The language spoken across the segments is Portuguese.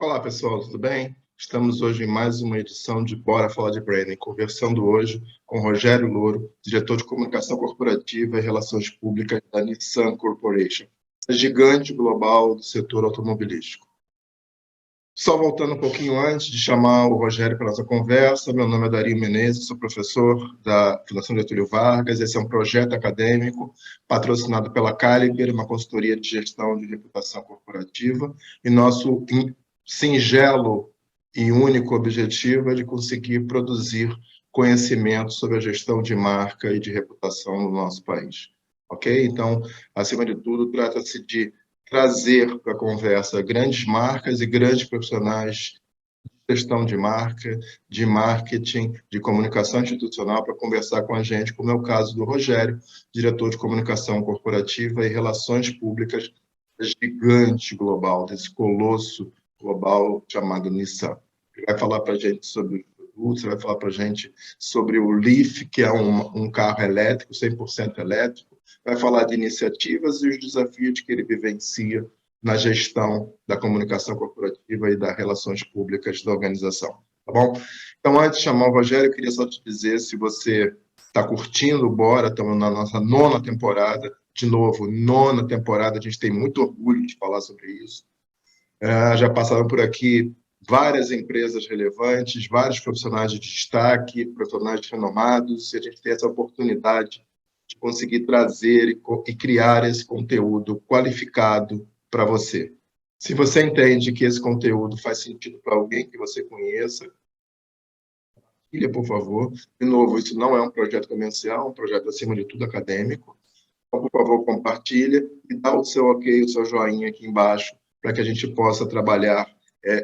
Olá, pessoal, tudo bem? Estamos hoje em mais uma edição de Bora Falar de Branding, conversando hoje com Rogério Louro, diretor de comunicação corporativa e relações públicas da Nissan Corporation, a gigante global do setor automobilístico. Só voltando um pouquinho antes de chamar o Rogério para a nossa conversa, meu nome é Dario Menezes, sou professor da Fundação Getúlio Vargas. Esse é um projeto acadêmico patrocinado pela Caliber, uma consultoria de gestão de reputação corporativa, e nosso singelo e único objetivo é de conseguir produzir conhecimento sobre a gestão de marca e de reputação no nosso país. Ok? Então, acima de tudo, trata-se de trazer para a conversa grandes marcas e grandes profissionais de gestão de marca, de marketing, de comunicação institucional para conversar com a gente, como é o caso do Rogério, diretor de comunicação corporativa e relações públicas gigante global, desse colosso global chamado Nissan. Ele vai falar para a gente sobre os produtos, vai falar para a gente sobre o Leaf, que é um carro elétrico, 100% elétrico, vai falar de iniciativas e os desafios que ele vivencia na gestão da comunicação corporativa e das relações públicas da organização. Tá bom? Então, antes de chamar o Rogério, eu queria só te dizer, se você está curtindo o Bora, estamos na nossa 9ª temporada, de novo, 9ª temporada, a gente tem muito orgulho de falar sobre isso. Já passaram por aqui várias empresas relevantes, vários profissionais de destaque, profissionais renomados, e a gente tem essa oportunidade de conseguir trazer e criar esse conteúdo qualificado para você. Se você entende que esse conteúdo faz sentido para alguém que você conheça, compartilha, por favor. De novo, isso não é um projeto comercial, é um projeto, acima de tudo, acadêmico. Então, por favor, compartilha e dá o seu ok, o seu joinha aqui embaixo, para que a gente possa trabalhar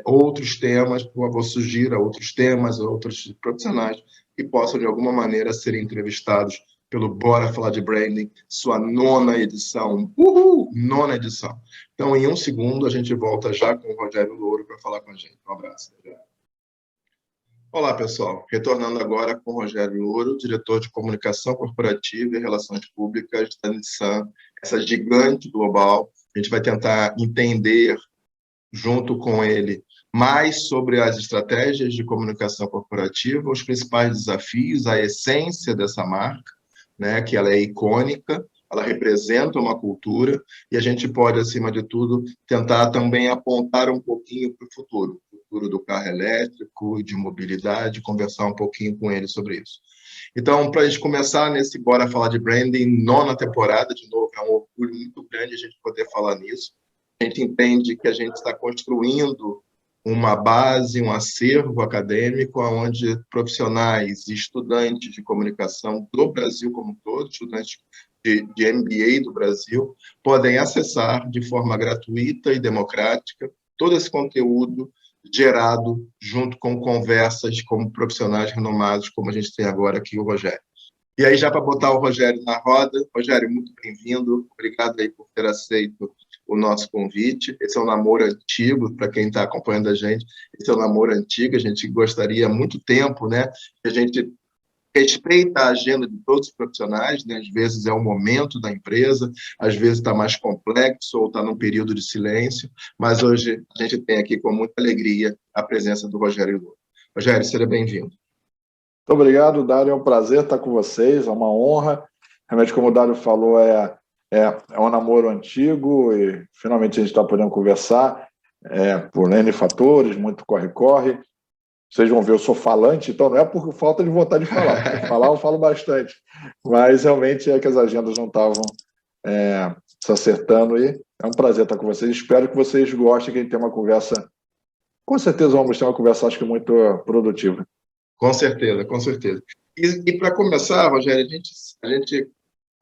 outros temas, por favor, sugira outros temas, outros profissionais que possam, de alguma maneira, ser entrevistados pelo Bora Falar de Branding, sua 9ª edição. Uhul! 9ª edição. Então, em um segundo, a gente volta já com o Rogério Louro para falar com a gente. Um abraço. Olá, pessoal. Retornando agora com o Rogério Louro, diretor de comunicação corporativa e relações públicas da Nissan, essa gigante global. A gente vai tentar entender, junto com ele, mais sobre as estratégias de comunicação corporativa, os principais desafios, a essência dessa marca, né, que ela é icônica, ela representa uma cultura, e a gente pode, acima de tudo, tentar também apontar um pouquinho para o futuro do carro elétrico, de mobilidade, conversar um pouquinho com ele sobre isso. Então, para a gente começar nesse Bora Falar de Branding, 9ª temporada, de novo, é um orgulho muito grande a gente poder falar nisso. A gente entende que a gente está construindo uma base, um acervo acadêmico, onde profissionais e estudantes de comunicação do Brasil como um todo, estudantes de MBA do Brasil, podem acessar de forma gratuita e democrática todo esse conteúdo gerado junto com conversas com profissionais renomados, como a gente tem agora aqui o Rogério. E aí, já para botar o Rogério na roda, Rogério, muito bem-vindo, obrigado aí por ter aceito o nosso convite. Esse é um namoro antigo, para quem está acompanhando a gente, esse é um namoro antigo, a gente gostaria há muito tempo, né, que a gente respeita a agenda de todos os profissionais, né? Às vezes é o momento da empresa, às vezes está mais complexo ou está num período de silêncio, mas hoje a gente tem aqui com muita alegria a presença do Rogério Louro. Rogério, seja bem-vindo. Muito obrigado, Dário, é um prazer estar com vocês, é uma honra. Realmente, como o Dário falou, é um namoro antigo e finalmente a gente está podendo conversar por N fatores, muito corre-corre. Vocês vão ver, eu sou falante, então não é por falta de vontade de falar, porque falar eu falo bastante, mas realmente é que as agendas não estavam se acertando e é um prazer estar com vocês. Espero que vocês gostem, que a gente tenha uma conversa, com certeza vamos ter uma conversa, acho que muito produtiva. Com certeza, com certeza. E para começar, Rogério, a gente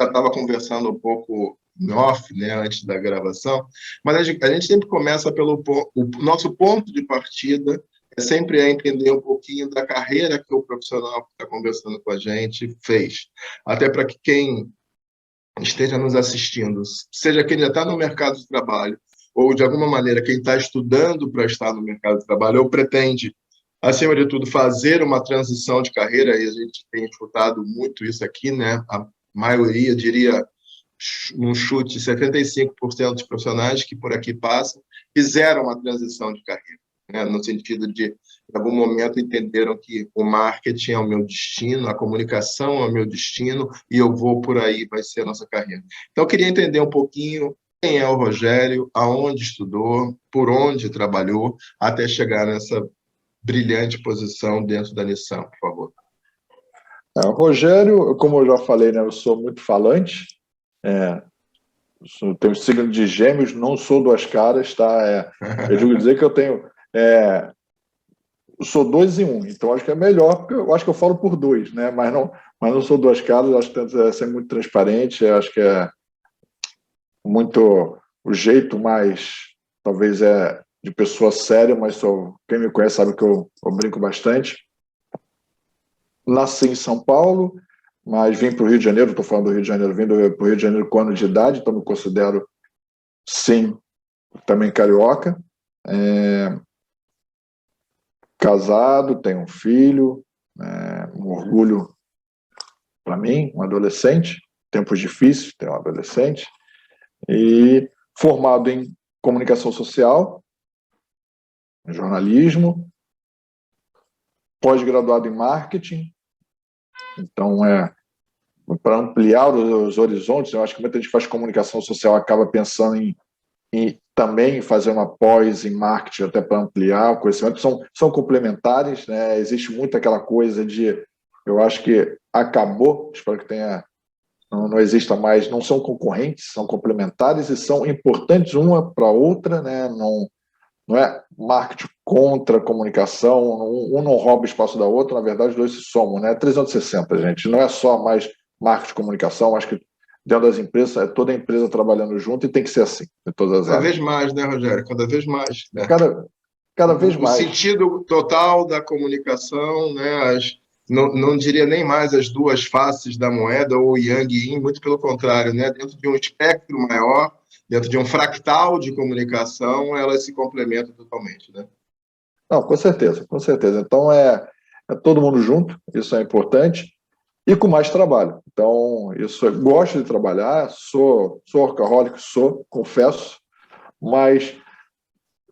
já estava conversando um pouco em off, né, antes da gravação, mas a gente sempre começa pelo o nosso ponto de partida, é sempre entender um pouquinho da carreira que o profissional que está conversando com a gente fez. Até para que quem esteja nos assistindo, seja quem já está no mercado de trabalho, ou de alguma maneira quem está estudando para estar no mercado de trabalho, ou pretende, acima de tudo, fazer uma transição de carreira, e a gente tem escutado muito isso aqui, né? A maioria, diria, um chute, 75% dos profissionais que por aqui passam, fizeram uma transição de carreira. né? No sentido de, em algum momento, entenderam que o marketing é o meu destino, a comunicação é o meu destino, e eu vou por aí, vai ser a nossa carreira. Então, eu queria entender um pouquinho quem é o Rogério, aonde estudou, por onde trabalhou, até chegar nessa brilhante posição dentro da Nissan, por favor. O Rogério, como eu já falei, né, eu sou muito falante, tenho signo de Gêmeos, não sou duas caras, tá? Eu digo dizer que eu sou dois em um, então acho que é melhor, porque eu acho que eu falo por dois, né? Mas não sou duas caras, acho que tento ser muito transparente, acho que é muito o jeito mais, talvez de pessoa séria, mas quem me conhece sabe que eu brinco bastante. Nasci em São Paulo, mas vim para o Rio de Janeiro, estou falando do Rio de Janeiro, vim para o Rio de Janeiro com ano de idade, então me considero, sim, também carioca. Casado, tenho um filho, um orgulho para mim, um adolescente, tempos difíceis, tenho um adolescente, e formado em comunicação social, em jornalismo, pós-graduado em marketing, então para ampliar os horizontes, eu acho que muita gente faz comunicação social acaba pensando em também fazer uma pós em marketing até para ampliar o conhecimento, são complementares, né? Existe muito aquela coisa eu acho que acabou, espero que não exista mais, não são concorrentes, são complementares e são importantes uma para a outra, né? Não é marketing contra comunicação, um não rouba o espaço da outra, na verdade os dois se somam, né? 360, gente, não é só mais marketing e comunicação, acho que dentro das empresas, é toda a empresa trabalhando junto e tem que ser assim, em todas as Cada áreas. vez mais, né, Rogério? Cada vez mais, né? Cada vez O mais. sentido total da comunicação, né? Não diria nem mais as duas faces da moeda ou yang e yin, muito pelo contrário, né? Dentro de um espectro maior, dentro de um fractal de comunicação, elas se complementam totalmente, né? Não, com certeza, com certeza. Então é todo mundo junto, isso é importante, e com mais trabalho. Então, gosto de trabalhar, sou workaholic, confesso, mas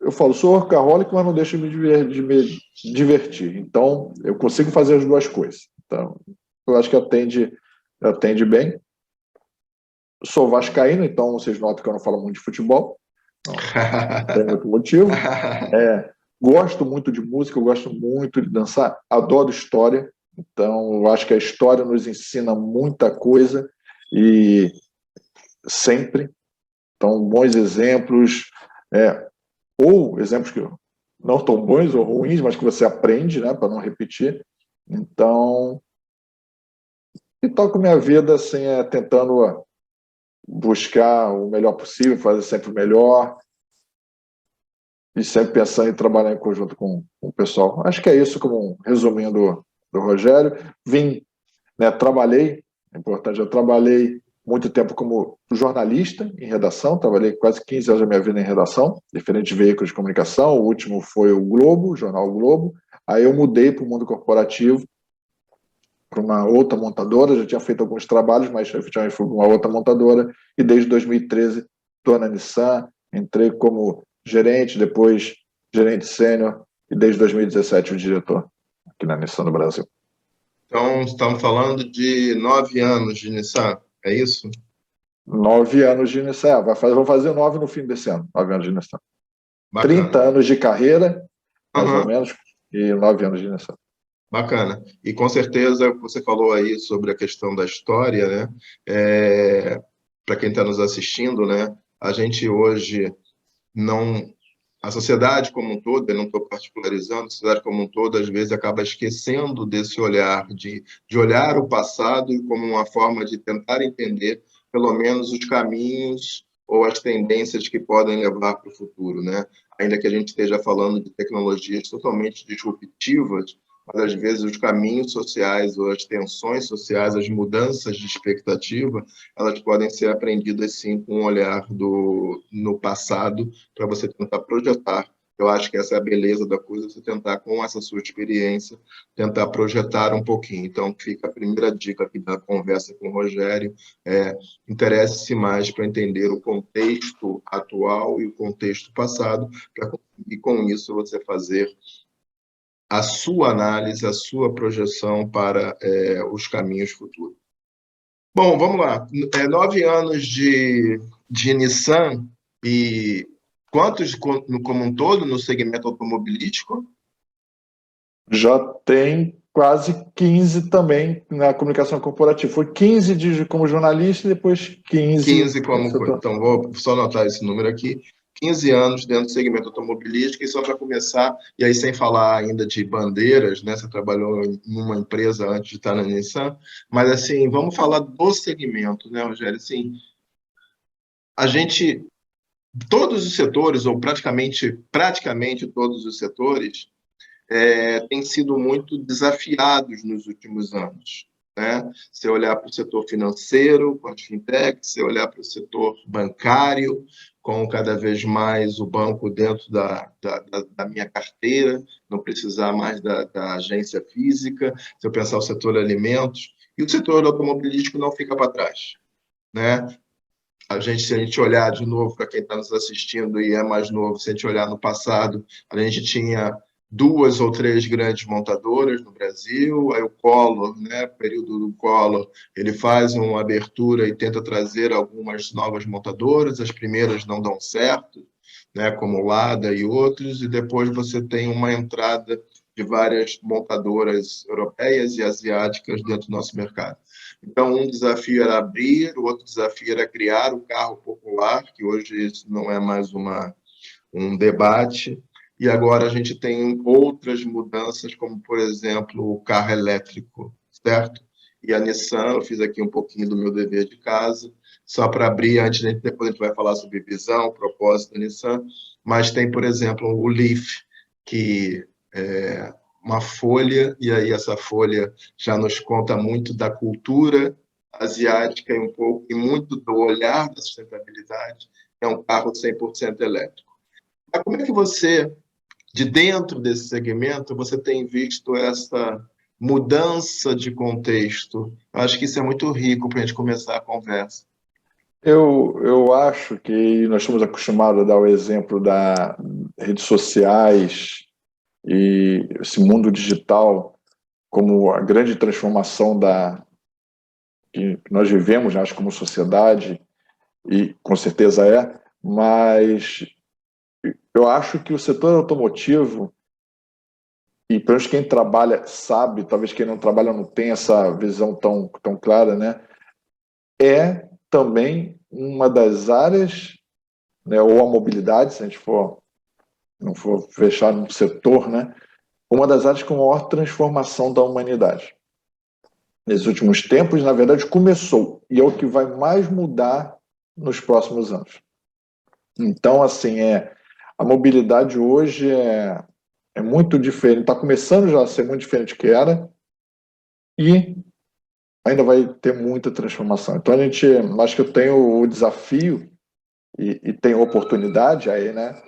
eu falo, sou workaholic, mas não deixo de me divertir. Então, eu consigo fazer as duas coisas. Então, eu acho que atende bem. Sou vascaíno, então vocês notam que eu não falo muito de futebol. Não tem muito motivo. Gosto muito de música, eu gosto muito de dançar, adoro história. Então, eu acho que a história nos ensina muita coisa e sempre. Então, bons exemplos, ou exemplos que não tão bons ou ruins, mas que você aprende, né, para não repetir. Então, e toco minha vida assim, tentando buscar o melhor possível, fazer sempre o melhor e sempre pensando em trabalhar em conjunto com o pessoal. Acho que é isso, como um resuminho do Rogério. Trabalhei, é importante, eu trabalhei muito tempo como jornalista em redação, trabalhei quase 15 anos da minha vida em redação, diferentes veículos de comunicação, o último foi o Globo, o jornal o Globo, aí eu mudei para o mundo corporativo, para uma outra montadora, já tinha feito alguns trabalhos, mas efetivamente fui para uma outra montadora, e desde 2013 estou na Nissan, entrei como gerente, depois gerente sênior, e desde 2017 o diretor aqui na Nissan do Brasil. Então, estamos falando de 9 anos de Nissan, é isso? 9 anos de Nissan. Vou fazer 9 no fim desse ano, 9 anos de Nissan. Bacana. 30 anos de carreira, mais ou Uhum. menos, e 9 anos de Nissan. Bacana. E com certeza você falou aí sobre a questão da história, né? Para quem está nos assistindo, né? A gente hoje não. A sociedade como um todo, eu não estou particularizando, a sociedade como um todo, às vezes acaba esquecendo desse olhar, de olhar o passado como uma forma de tentar entender, pelo menos, os caminhos ou as tendências que podem levar para o futuro, né? Ainda que a gente esteja falando de tecnologias totalmente disruptivas, mas às vezes os caminhos sociais ou as tensões sociais, as mudanças de expectativa, elas podem ser aprendidas sim com um olhar no passado para você tentar projetar. Eu acho que essa é a beleza da coisa, você tentar, com essa sua experiência, tentar projetar um pouquinho. Então, fica a primeira dica aqui da conversa com o Rogério, interesse-se mais para entender o contexto atual e o contexto passado, para conseguir e com isso você fazer a sua análise, a sua projeção para os caminhos futuros. Bom, vamos lá. 9 anos de Nissan e quantos como um todo no segmento automobilístico? Já tem quase 15 também na comunicação corporativa. Foi 15 como jornalista e depois 15 como... setor. Então, vou só anotar esse número aqui. 15 anos dentro do segmento automobilístico, e só para começar, e aí sem falar ainda de bandeiras, né? Você trabalhou em uma empresa antes de estar na Nissan, mas assim, vamos falar do segmento, né, Rogério? Assim, a gente, todos os setores, ou praticamente todos os setores, têm sido muito desafiados nos últimos anos. Né? Se olhar para o setor financeiro, com as fintechs, se olhar para o setor bancário, com cada vez mais o banco dentro da minha carteira, não precisar mais da agência física, se eu pensar o setor alimentos, e o setor automobilístico não fica para trás. Né? Se a gente olhar de novo, para quem está nos assistindo e é mais novo, se a gente olhar no passado, a gente tinha 2 ou 3 grandes montadoras no Brasil, aí o Collor, né, período do Collor, ele faz uma abertura e tenta trazer algumas novas montadoras, as primeiras não dão certo, né, como Lada e outros, e depois você tem uma entrada de várias montadoras europeias e asiáticas dentro do nosso mercado. Então, um desafio era abrir, o outro desafio era criar o carro popular, que hoje isso não é mais um debate, e agora a gente tem outras mudanças, como, por exemplo, o carro elétrico, certo? E a Nissan, eu fiz aqui um pouquinho do meu dever de casa, só para abrir, depois a gente vai falar sobre visão, propósito da Nissan, mas tem, por exemplo, o Leaf, que é uma folha, e aí essa folha já nos conta muito da cultura asiática e muito do olhar da sustentabilidade. É um carro 100% elétrico. Mas como é que você, de dentro desse segmento, você tem visto essa mudança de contexto? Eu acho que isso é muito rico para a gente começar a conversa. Eu acho que nós estamos acostumados a dar o exemplo das redes sociais e esse mundo digital como a grande transformação que nós vivemos, acho, como sociedade, e com certeza mas eu acho que o setor automotivo, e pelo menos quem trabalha sabe, talvez quem não trabalha não tenha essa visão tão clara, né? É também uma das áreas, né, ou a mobilidade, se a gente não for fechar no setor, né, uma das áreas com maior transformação da humanidade. Nesses últimos tempos, na verdade, começou, e é o que vai mais mudar nos próximos anos. Então, assim, a mobilidade hoje é muito diferente, está começando já a ser muito diferente do que era, e ainda vai ter muita transformação. Então, acho que eu tenho o desafio e tenho oportunidade aí, né?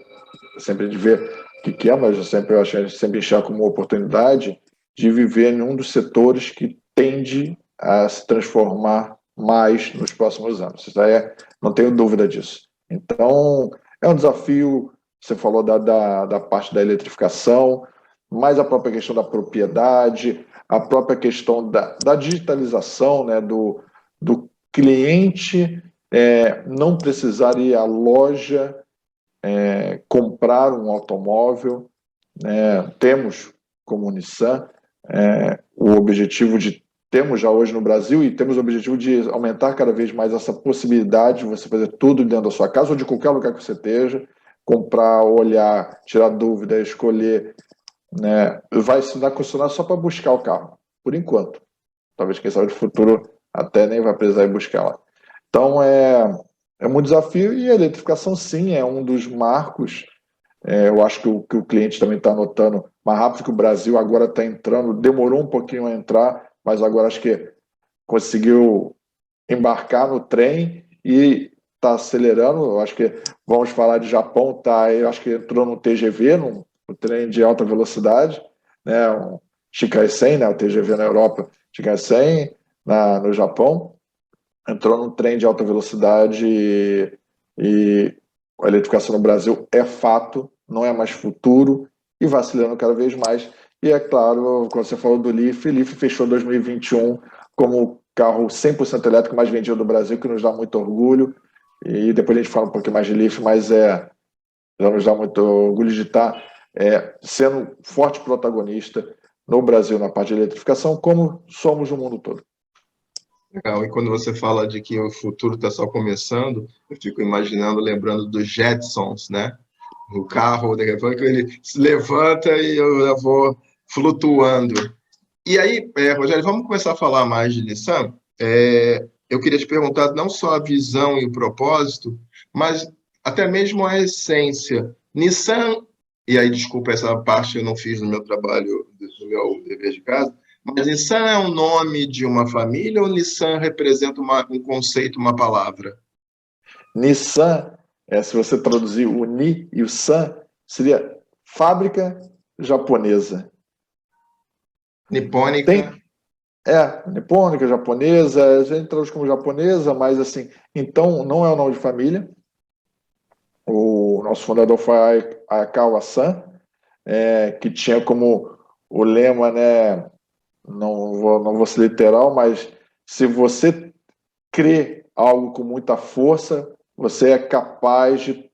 Sempre de ver o que é, mas eu acho que a gente sempre enxerga como uma oportunidade de viver em um dos setores que tende a se transformar mais nos próximos anos. Isso aí não tenho dúvida disso. Então, é um desafio, você falou da parte da eletrificação, mas a própria questão da propriedade, a própria questão da digitalização, né, do cliente não precisar ir à loja comprar um automóvel. Temos, como Nissan, o objetivo temos já hoje no Brasil, e temos o objetivo de aumentar cada vez mais essa possibilidade de você fazer tudo dentro da sua casa ou de qualquer lugar que você esteja, comprar, olhar, tirar dúvida, escolher, né? Vai ensinar a concessionária só para buscar o carro, por enquanto. Talvez, quem sabe, no futuro até nem vai precisar ir buscar lá. Então, é um desafio, e a eletrificação, sim, é um dos marcos. Eu acho que o cliente também está notando mais rápido que o Brasil agora está entrando, demorou um pouquinho a entrar, mas agora acho que conseguiu embarcar no trem e está acelerando. Eu acho que vamos falar de Japão, eu acho que entrou no TGV, no trem de alta velocidade, né, um Shinkansen, né, o TGV na Europa, Shinkansen no Japão, entrou no trem de alta velocidade, e a eletrificação no Brasil é fato. não é mais futuro e vai acelerando cada vez mais. E é claro, quando você falou do Leaf fechou 2021 como o carro 100% elétrico mais vendido do Brasil, que nos dá muito orgulho. E depois a gente fala um pouquinho mais de Leaf, mas já nos dá muito orgulho de estar sendo forte protagonista no Brasil na parte de eletrificação, como somos no mundo todo. Legal. E quando você fala de que o futuro está só começando, eu fico imaginando, lembrando dos Jetsons, né? O carro, daqui a pouco ele se levanta e eu já vou flutuando. E aí, Rogério, vamos começar a falar mais de Nissan? Eu queria te perguntar não só a visão e o propósito, mas até mesmo a essência. Nissan, e aí desculpa essa parte eu não fiz no meu trabalho, no meu dever de casa, mas Nissan é um nome de uma família ou Nissan representa um conceito, uma palavra? Nissan, se você traduzir o Ni e o San, seria fábrica japonesa. Nipônica. Nipônica, japonesa, a gente traduz como japonesa, mas assim, então não é o nome de família. O nosso fundador foi Ayakawa-san, que tinha como o lema, né, não vou ser literal, mas se você crê algo com muita força, você é capaz de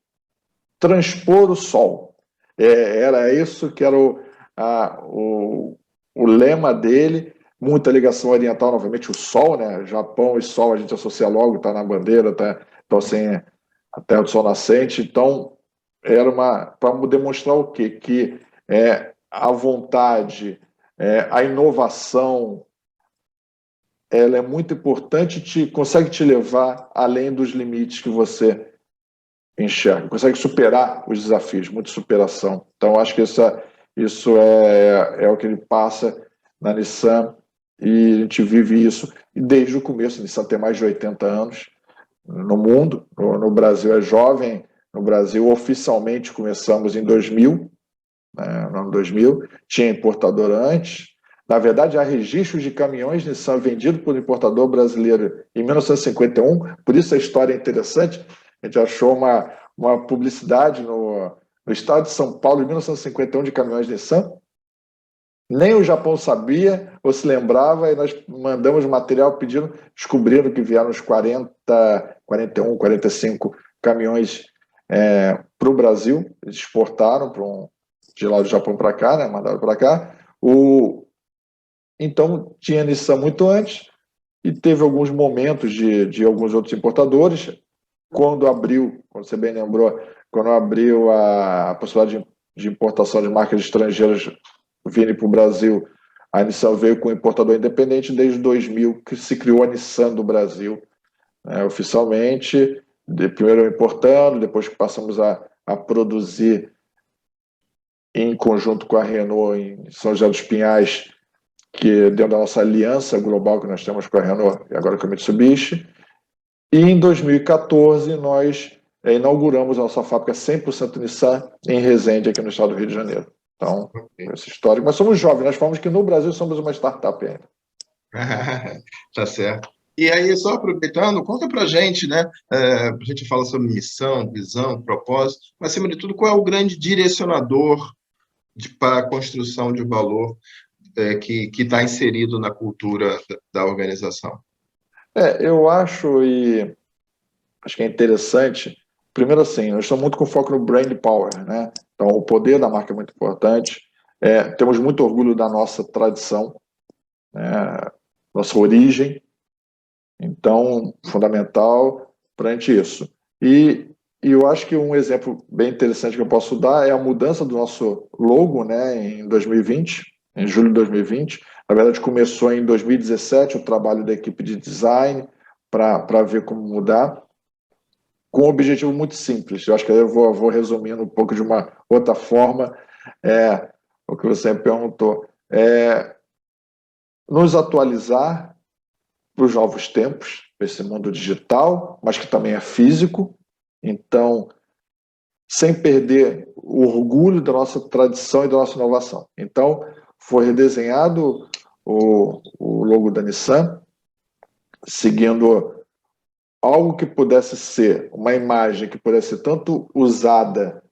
transpor o sol. Era isso que era o lema dele, muita ligação oriental, novamente o sol, né? Japão e sol a gente associa logo, está na bandeira, então assim, a terra do sol nascente. Então, era para demonstrar o quê? Que a vontade, a inovação, ela é muito importante, consegue te levar além dos limites que você enxerga, consegue superar os desafios, muita superação. Então, acho que isso é o que ele passa na Nissan e a gente vive isso desde o começo. A Nissan tem mais de 80 anos no mundo, no Brasil é jovem, no Brasil oficialmente começamos em 2000, né, no ano 2000, tinha importador antes. Na verdade, há registros de caminhões Nissan vendidos por importador brasileiro em 1951, por isso a história é interessante. A gente achou uma publicidade no estado de São Paulo, em 1951, de caminhões Nissan. Nem o Japão sabia ou se lembrava, e nós mandamos material pedindo, descobrindo que vieram uns 40, 41, 45 caminhões para o Brasil. Eles exportaram de lá do Japão para cá, né, mandaram para cá. Então, tinha Nissan muito antes e teve alguns momentos de alguns outros importadores. Quando você bem lembrou, quando abriu a possibilidade de importação de marcas estrangeiras virem para o Brasil, a Nissan veio com um importador independente desde 2000, que se criou a Nissan do Brasil, né, oficialmente, primeiro importando, depois que passamos a produzir em conjunto com a Renault em São José dos Pinhais, que dentro da nossa aliança global que nós temos com a Renault e agora com a Mitsubishi. E em 2014 nós inauguramos a nossa fábrica 100% Nissan em Resende, aqui no estado do Rio de Janeiro. Então, essa história. Mas somos jovens, nós falamos que no Brasil somos uma startup ainda. Tá certo. E aí, só aproveitando, conta pra gente, né? A gente fala sobre missão, visão, propósito, mas acima de tudo, qual é o grande direcionador para a construção de valor que está inserido na cultura da organização? Eu acho que é interessante. Primeiro, assim, nós estamos muito com foco no brand power, né? Então, o poder da marca é muito importante. Temos muito orgulho da nossa tradição, né? Nossa origem. Então, fundamental perante isso. E eu acho que um exemplo bem interessante que eu posso dar é a mudança do nosso logo, né, em 2020, em julho de 2020. Na verdade, começou em 2017 o trabalho da equipe de design para ver como mudar, com um objetivo muito simples. Eu acho que eu vou resumindo um pouco de uma outra forma o que você me perguntou. Nos atualizar para os novos tempos, para esse mundo digital, mas que também é físico. Então, sem perder o orgulho da nossa tradição e da nossa inovação. Então, foi redesenhado o logo da Nissan, seguindo algo que pudesse ser uma imagem que pudesse ser tanto usada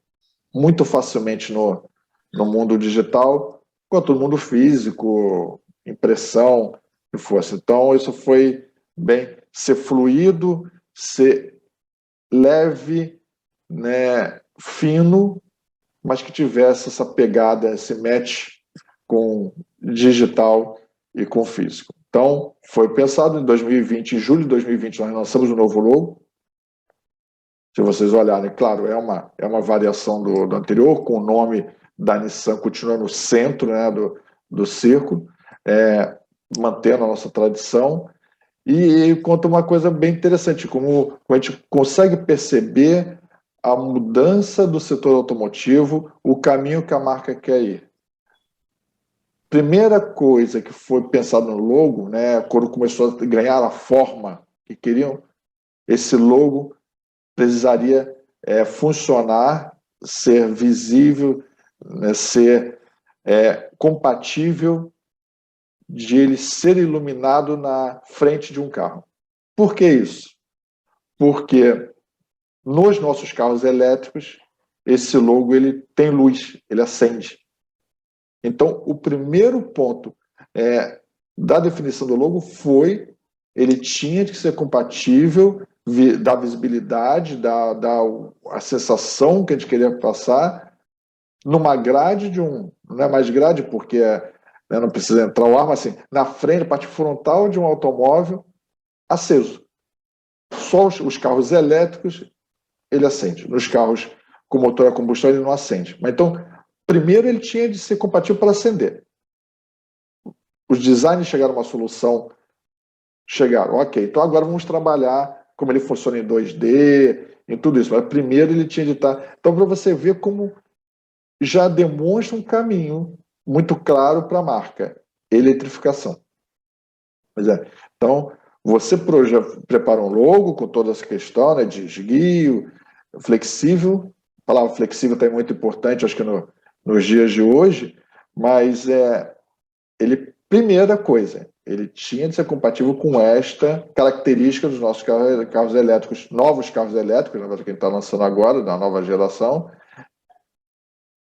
muito facilmente no mundo digital, quanto no mundo físico, impressão, que fosse. Então, isso foi bem ser fluido, ser leve, né, fino, mas que tivesse essa pegada, esse match com digital e com físico. Então, foi pensado em 2020, em julho de 2020, nós lançamos um novo logo. Se vocês olharem, claro, é uma variação do anterior, com o nome da Nissan continuando no centro, né, do círculo, mantendo a nossa tradição. E conta uma coisa bem interessante, como a gente consegue perceber a mudança do setor automotivo, o caminho que a marca quer ir. Primeira coisa que foi pensado no logo, né, quando começou a ganhar a forma que queriam, esse logo precisaria funcionar, ser visível, né, ser compatível de ele ser iluminado na frente de um carro. Por que isso? Porque nos nossos carros elétricos, esse logo ele tem luz, ele acende. Então, o primeiro ponto da definição do logo foi ele tinha que ser compatível, dar visibilidade, dar a sensação que a gente queria passar numa grade de um... Não é mais grade porque não precisa entrar o ar, mas assim, na frente, a parte frontal de um automóvel aceso. Só os carros elétricos ele acende. Nos carros com motor a combustão ele não acende. Mas então, primeiro ele tinha de ser compatível para acender. Os designers chegaram a uma solução, ok, então agora vamos trabalhar como ele funciona em 2D, em tudo isso. Mas primeiro ele tinha de estar... Então, para você ver como já demonstra um caminho muito claro para a marca, eletrificação. Pois é. Então, você prepara um logo com toda essa questão, né, de esguio, flexível. A palavra flexível também é muito importante, acho que nos dias de hoje, mas primeira coisa, ele tinha de ser compatível com esta característica dos nossos carros elétricos, novos carros elétricos, na verdade, que a gente está lançando agora, da nova geração,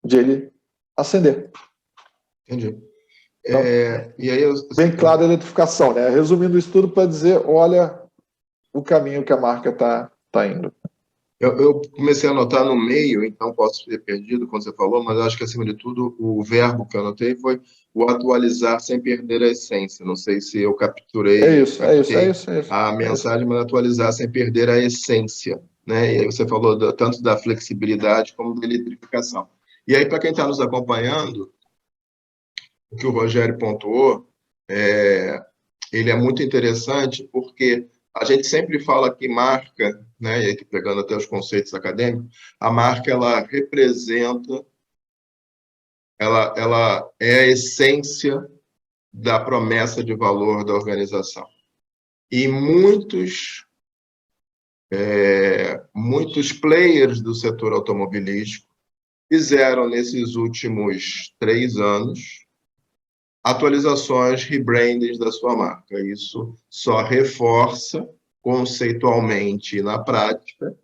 de ele acender. Entendi. Então, e aí bem claro a eletrificação, né? Resumindo isso tudo para dizer, olha o caminho que a marca tá indo. Eu comecei a anotar no meio, então posso ter perdido quando você falou, mas acho que, acima de tudo, o verbo que eu anotei foi o atualizar sem perder a essência. Não sei se eu captei a mensagem, mas atualizar sem perder a essência. Né? E aí você falou tanto da flexibilidade como da eletrificação. E aí, para quem está nos acompanhando, o que o Rogério pontuou, ele é muito interessante porque a gente sempre fala que marca, né, e aqui pegando até os conceitos acadêmicos, a marca ela representa, ela é a essência da promessa de valor da organização. E muitos players do setor automobilístico fizeram nesses últimos 3 anos atualizações, rebrandings da sua marca. Isso só reforça conceitualmente e na prática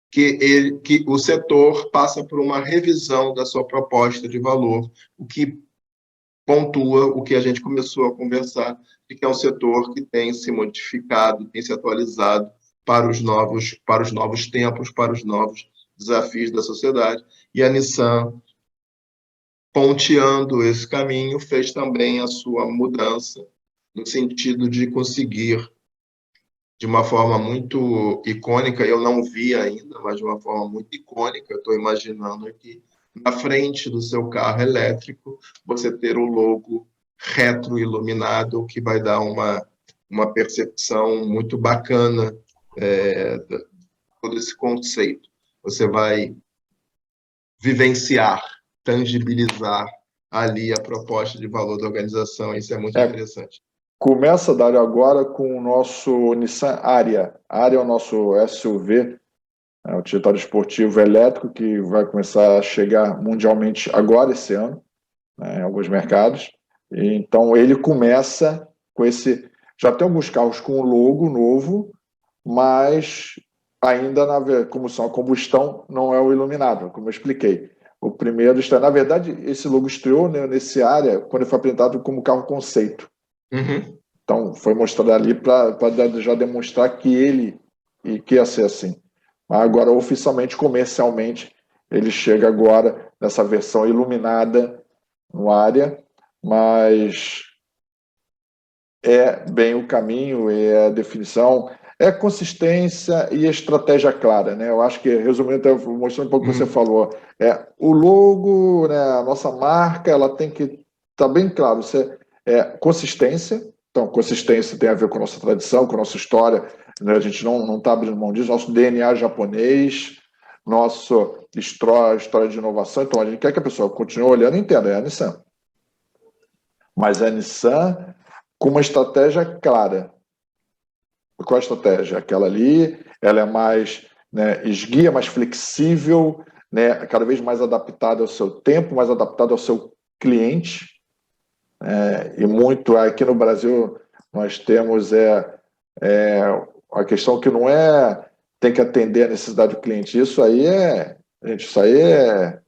que o setor passa por uma revisão da sua proposta de valor, o que pontua o que a gente começou a conversar, de que é um setor que tem se modificado, tem se atualizado para os novos tempos, para os novos desafios da sociedade. E a Nissan, ponteando esse caminho, fez também a sua mudança, no sentido de conseguir, de uma forma muito icônica, eu não vi ainda, mas de uma forma muito icônica, estou imaginando aqui, na frente do seu carro elétrico, você ter o logo retroiluminado, que vai dar uma percepção muito bacana de todo esse conceito. Você vai vivenciar, tangibilizar ali a proposta de valor da organização. Isso é muito interessante. Começa, Dário, agora com o nosso Nissan Ariya. Ariya é o nosso SUV, o utilitário esportivo elétrico, que vai começar a chegar mundialmente agora, esse ano, né, em alguns mercados. E, então, ele começa com esse... Já tem alguns carros com logo novo, mas ainda, como são a combustão, não é o iluminado, como eu expliquei. o primeiro estreia. Na verdade, esse logo estreou, né, nesse área quando ele foi apresentado como carro conceito. Uhum. Então, foi mostrado ali para já demonstrar que ele que ia ser assim. Mas agora, oficialmente, comercialmente, ele chega agora nessa versão iluminada no área, mas é bem o caminho, é a definição, é consistência e estratégia clara, né? Eu acho que, resumindo, mostrando um pouco o que você falou, o logo, né, a nossa marca, ela tem que estar bem claro, consistência. Então, consistência tem a ver com a nossa tradição, com a nossa história, né? A gente não está abrindo mão disso, nosso DNA japonês, nossa história de inovação. Então, a gente quer que a pessoa continue olhando e entenda, é a Nissan. Mas a Nissan com uma estratégia clara. Qual a estratégia? Aquela ali, ela é mais, né, esguia, mais flexível, né, cada vez mais adaptada ao seu tempo, mais adaptada ao seu cliente. E muito aqui no Brasil nós temos a questão que não tem que atender a necessidade do cliente. Isso aí é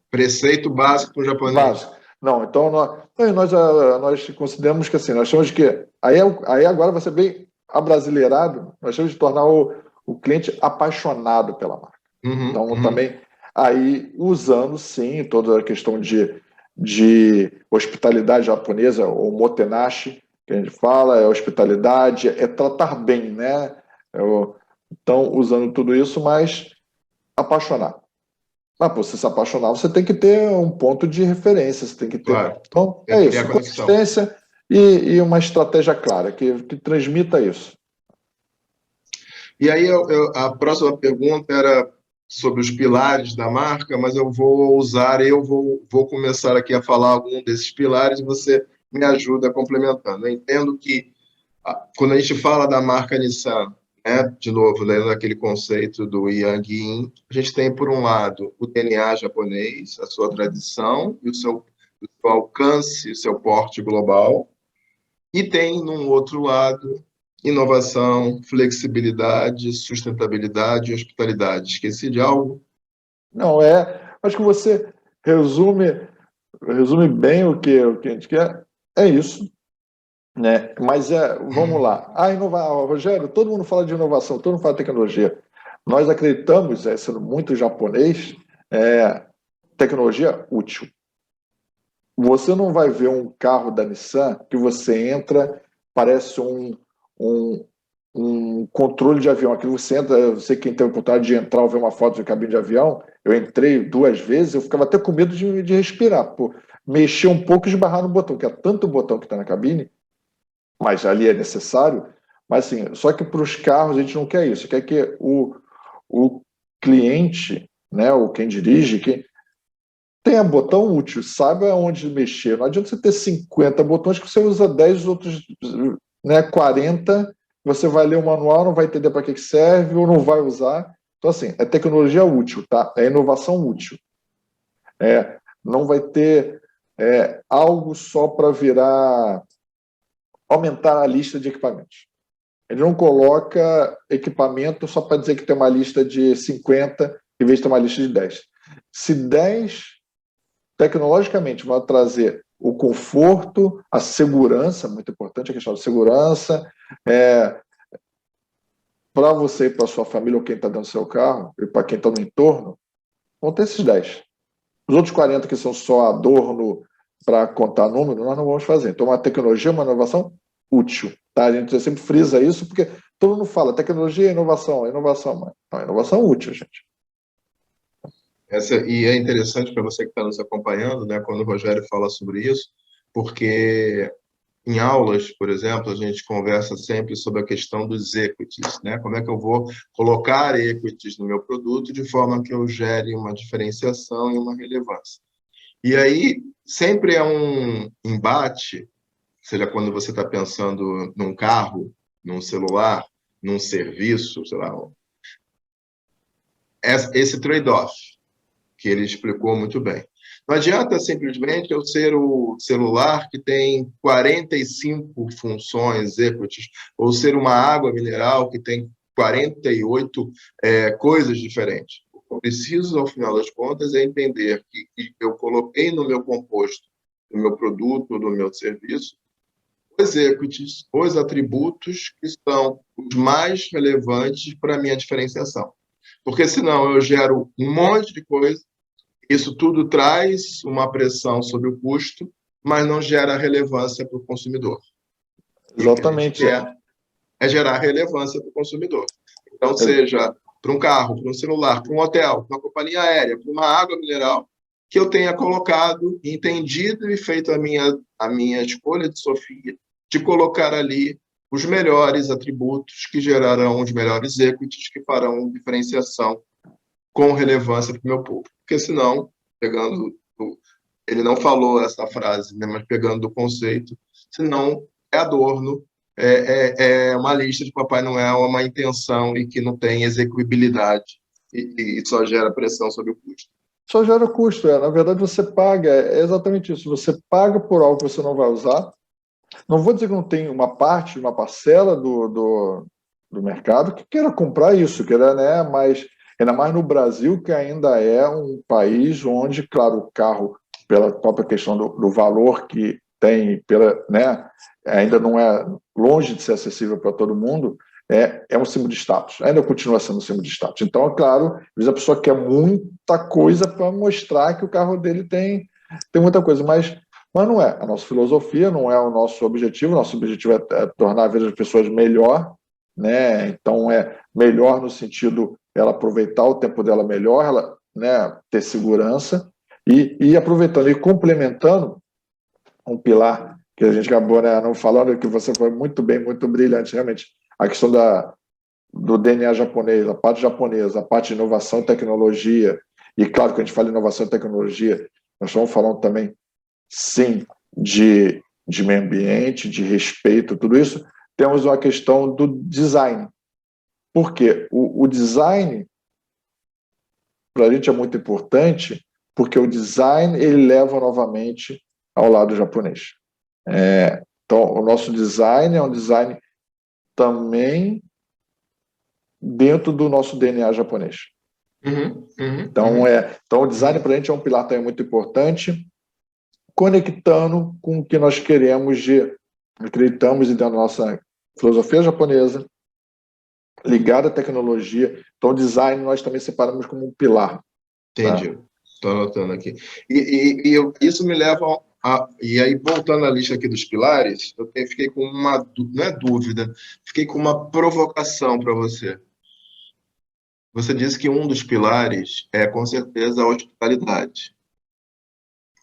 Preceito básico para o japonês. básico. Não, então nós consideramos que assim, nós temos que. Aí agora vai ser bem abrasileirado, nós temos de tornar o cliente apaixonado pela marca. Então, também, aí usando sim toda a questão de hospitalidade japonesa, ou motenashi, que a gente fala, é hospitalidade, é tratar bem, né? Então, usando tudo isso, mas apaixonar. Mas para você se apaixonar, você tem que ter um ponto de referência, você tem que ter. Claro. Então, é isso, consistência e uma estratégia clara, que transmita isso. E aí, a próxima pergunta era sobre os pilares da marca, mas eu vou começar aqui a falar algum desses pilares e você me ajuda complementando. Eu entendo que, quando a gente fala da marca Nissan, né, de novo, lendo aquele conceito do Yang Yin, a gente tem, por um lado, o DNA japonês, a sua tradição e o seu alcance, o seu porte global, e tem, num outro lado, inovação, flexibilidade, sustentabilidade e hospitalidade. Esqueci de algo? Não, acho que você resume bem o que a gente quer. É isso, né? Mas vamos lá. Rogério, todo mundo fala de inovação, todo mundo fala de tecnologia. Nós acreditamos, sendo muito japonês, tecnologia útil. Você não vai ver um carro da Nissan que você entra, parece um controle de avião. Aqui você entra, você quem tem a oportunidade de entrar ou ver uma foto de cabine de avião, eu entrei 2 vezes, eu ficava até com medo de respirar, mexer um pouco e esbarrar no botão, que é tanto botão que está na cabine, mas ali é necessário. Mas assim, só que para os carros a gente não quer isso, quer que o cliente, né, ou quem dirige, tenha botão útil, saiba onde mexer. Não adianta você ter 50 botões que você usa 10, os outros, né, 40, você vai ler o manual, não vai entender para que serve ou não vai usar. Então, assim, é tecnologia útil, tá? É inovação útil. Não vai ter algo só para aumentar a lista de equipamentos. Ele não coloca equipamento só para dizer que tem uma lista de 50 em vez de ter uma lista de 10. Se 10 tecnologicamente vai trazer o conforto, a segurança, muito importante a questão da segurança, para você e para sua família ou quem está dentro do seu carro, e para quem está no entorno, vão ter esses 10. Os outros 40 que são só adorno para contar número, nós não vamos fazer. Então, uma tecnologia, uma inovação útil. Tá? A gente sempre frisa isso, porque todo mundo fala tecnologia é inovação, mas não, é inovação útil, gente. E é interessante para você que está nos acompanhando, né, quando o Rogério fala sobre isso, porque em aulas, por exemplo, a gente conversa sempre sobre a questão dos equities, né? Como é que eu vou colocar equities no meu produto de forma que eu gere uma diferenciação e uma relevância. E aí sempre é um embate, seja quando você está pensando num carro, num celular, num serviço, sei lá, esse trade-off que ele explicou muito bem. Não adianta simplesmente eu ser o celular que tem 45 funções equities, ou ser uma água mineral que tem 48 coisas diferentes. eu preciso, ao final das contas, é entender que eu coloquei no meu composto, no meu produto, no meu serviço, os equities, os atributos que são os mais relevantes para a minha diferenciação. Porque senão eu gero um monte de coisa, isso tudo traz uma pressão sobre o custo, mas não gera relevância para o consumidor. E o que a gente Exatamente. quer é gerar relevância para o consumidor. Então, seja para um carro, para um celular, para um hotel, para uma companhia aérea, para uma água mineral, que eu tenha colocado, entendido e feito a minha escolha de Sofia, de colocar ali os melhores atributos que gerarão os melhores equities, que farão diferenciação com relevância para o meu público. Porque senão, ele não falou essa frase, né, mas pegando do conceito, senão é adorno, é uma lista de Papai Noel, é uma intenção e que não tem execuibilidade e só gera pressão sobre o custo. Só gera custo, na verdade você paga, é exatamente isso, você paga por algo que você não vai usar. Não vou dizer que não tem uma parte, uma parcela do mercado que queira comprar isso, queira, né, mas ainda mais no Brasil, que ainda é um país onde, claro, o carro, pela própria questão do valor que tem, né, ainda não é longe de ser acessível para todo mundo, é um símbolo de status, ainda continua sendo um símbolo de status. Então, é claro, às vezes a pessoa quer muita coisa para mostrar que o carro dele tem muita coisa, mas não é. A nossa filosofia não é o nosso objetivo é tornar a vida das pessoas melhor, né? Então, é melhor no sentido ela aproveitar o tempo dela melhor, ela, né, ter segurança e aproveitando e complementando um pilar que a gente acabou, né, não falando, que você foi muito bem, muito brilhante, realmente, a questão do DNA japonês, a parte japonesa, a parte de inovação e tecnologia, e claro que a gente fala em inovação e tecnologia, nós estamos falando também, sim, de meio ambiente, de respeito, tudo isso, temos uma questão do design. Por quê? O design, para a gente, é muito importante, porque o design ele leva novamente ao lado japonês. Então, o nosso design é um design também dentro do nosso DNA japonês. Então, o design para a gente é um pilar também muito importante, conectando com o que nós acreditamos dentro da nossa filosofia japonesa, ligado à tecnologia. Então, o design nós também separamos como um pilar. Entendi. Estou anotando aqui. Isso me leva a... E aí, voltando à lista aqui dos pilares, fiquei com uma... Não é dúvida, fiquei com uma provocação para você. Você disse que um dos pilares é, com certeza, a hospitalidade.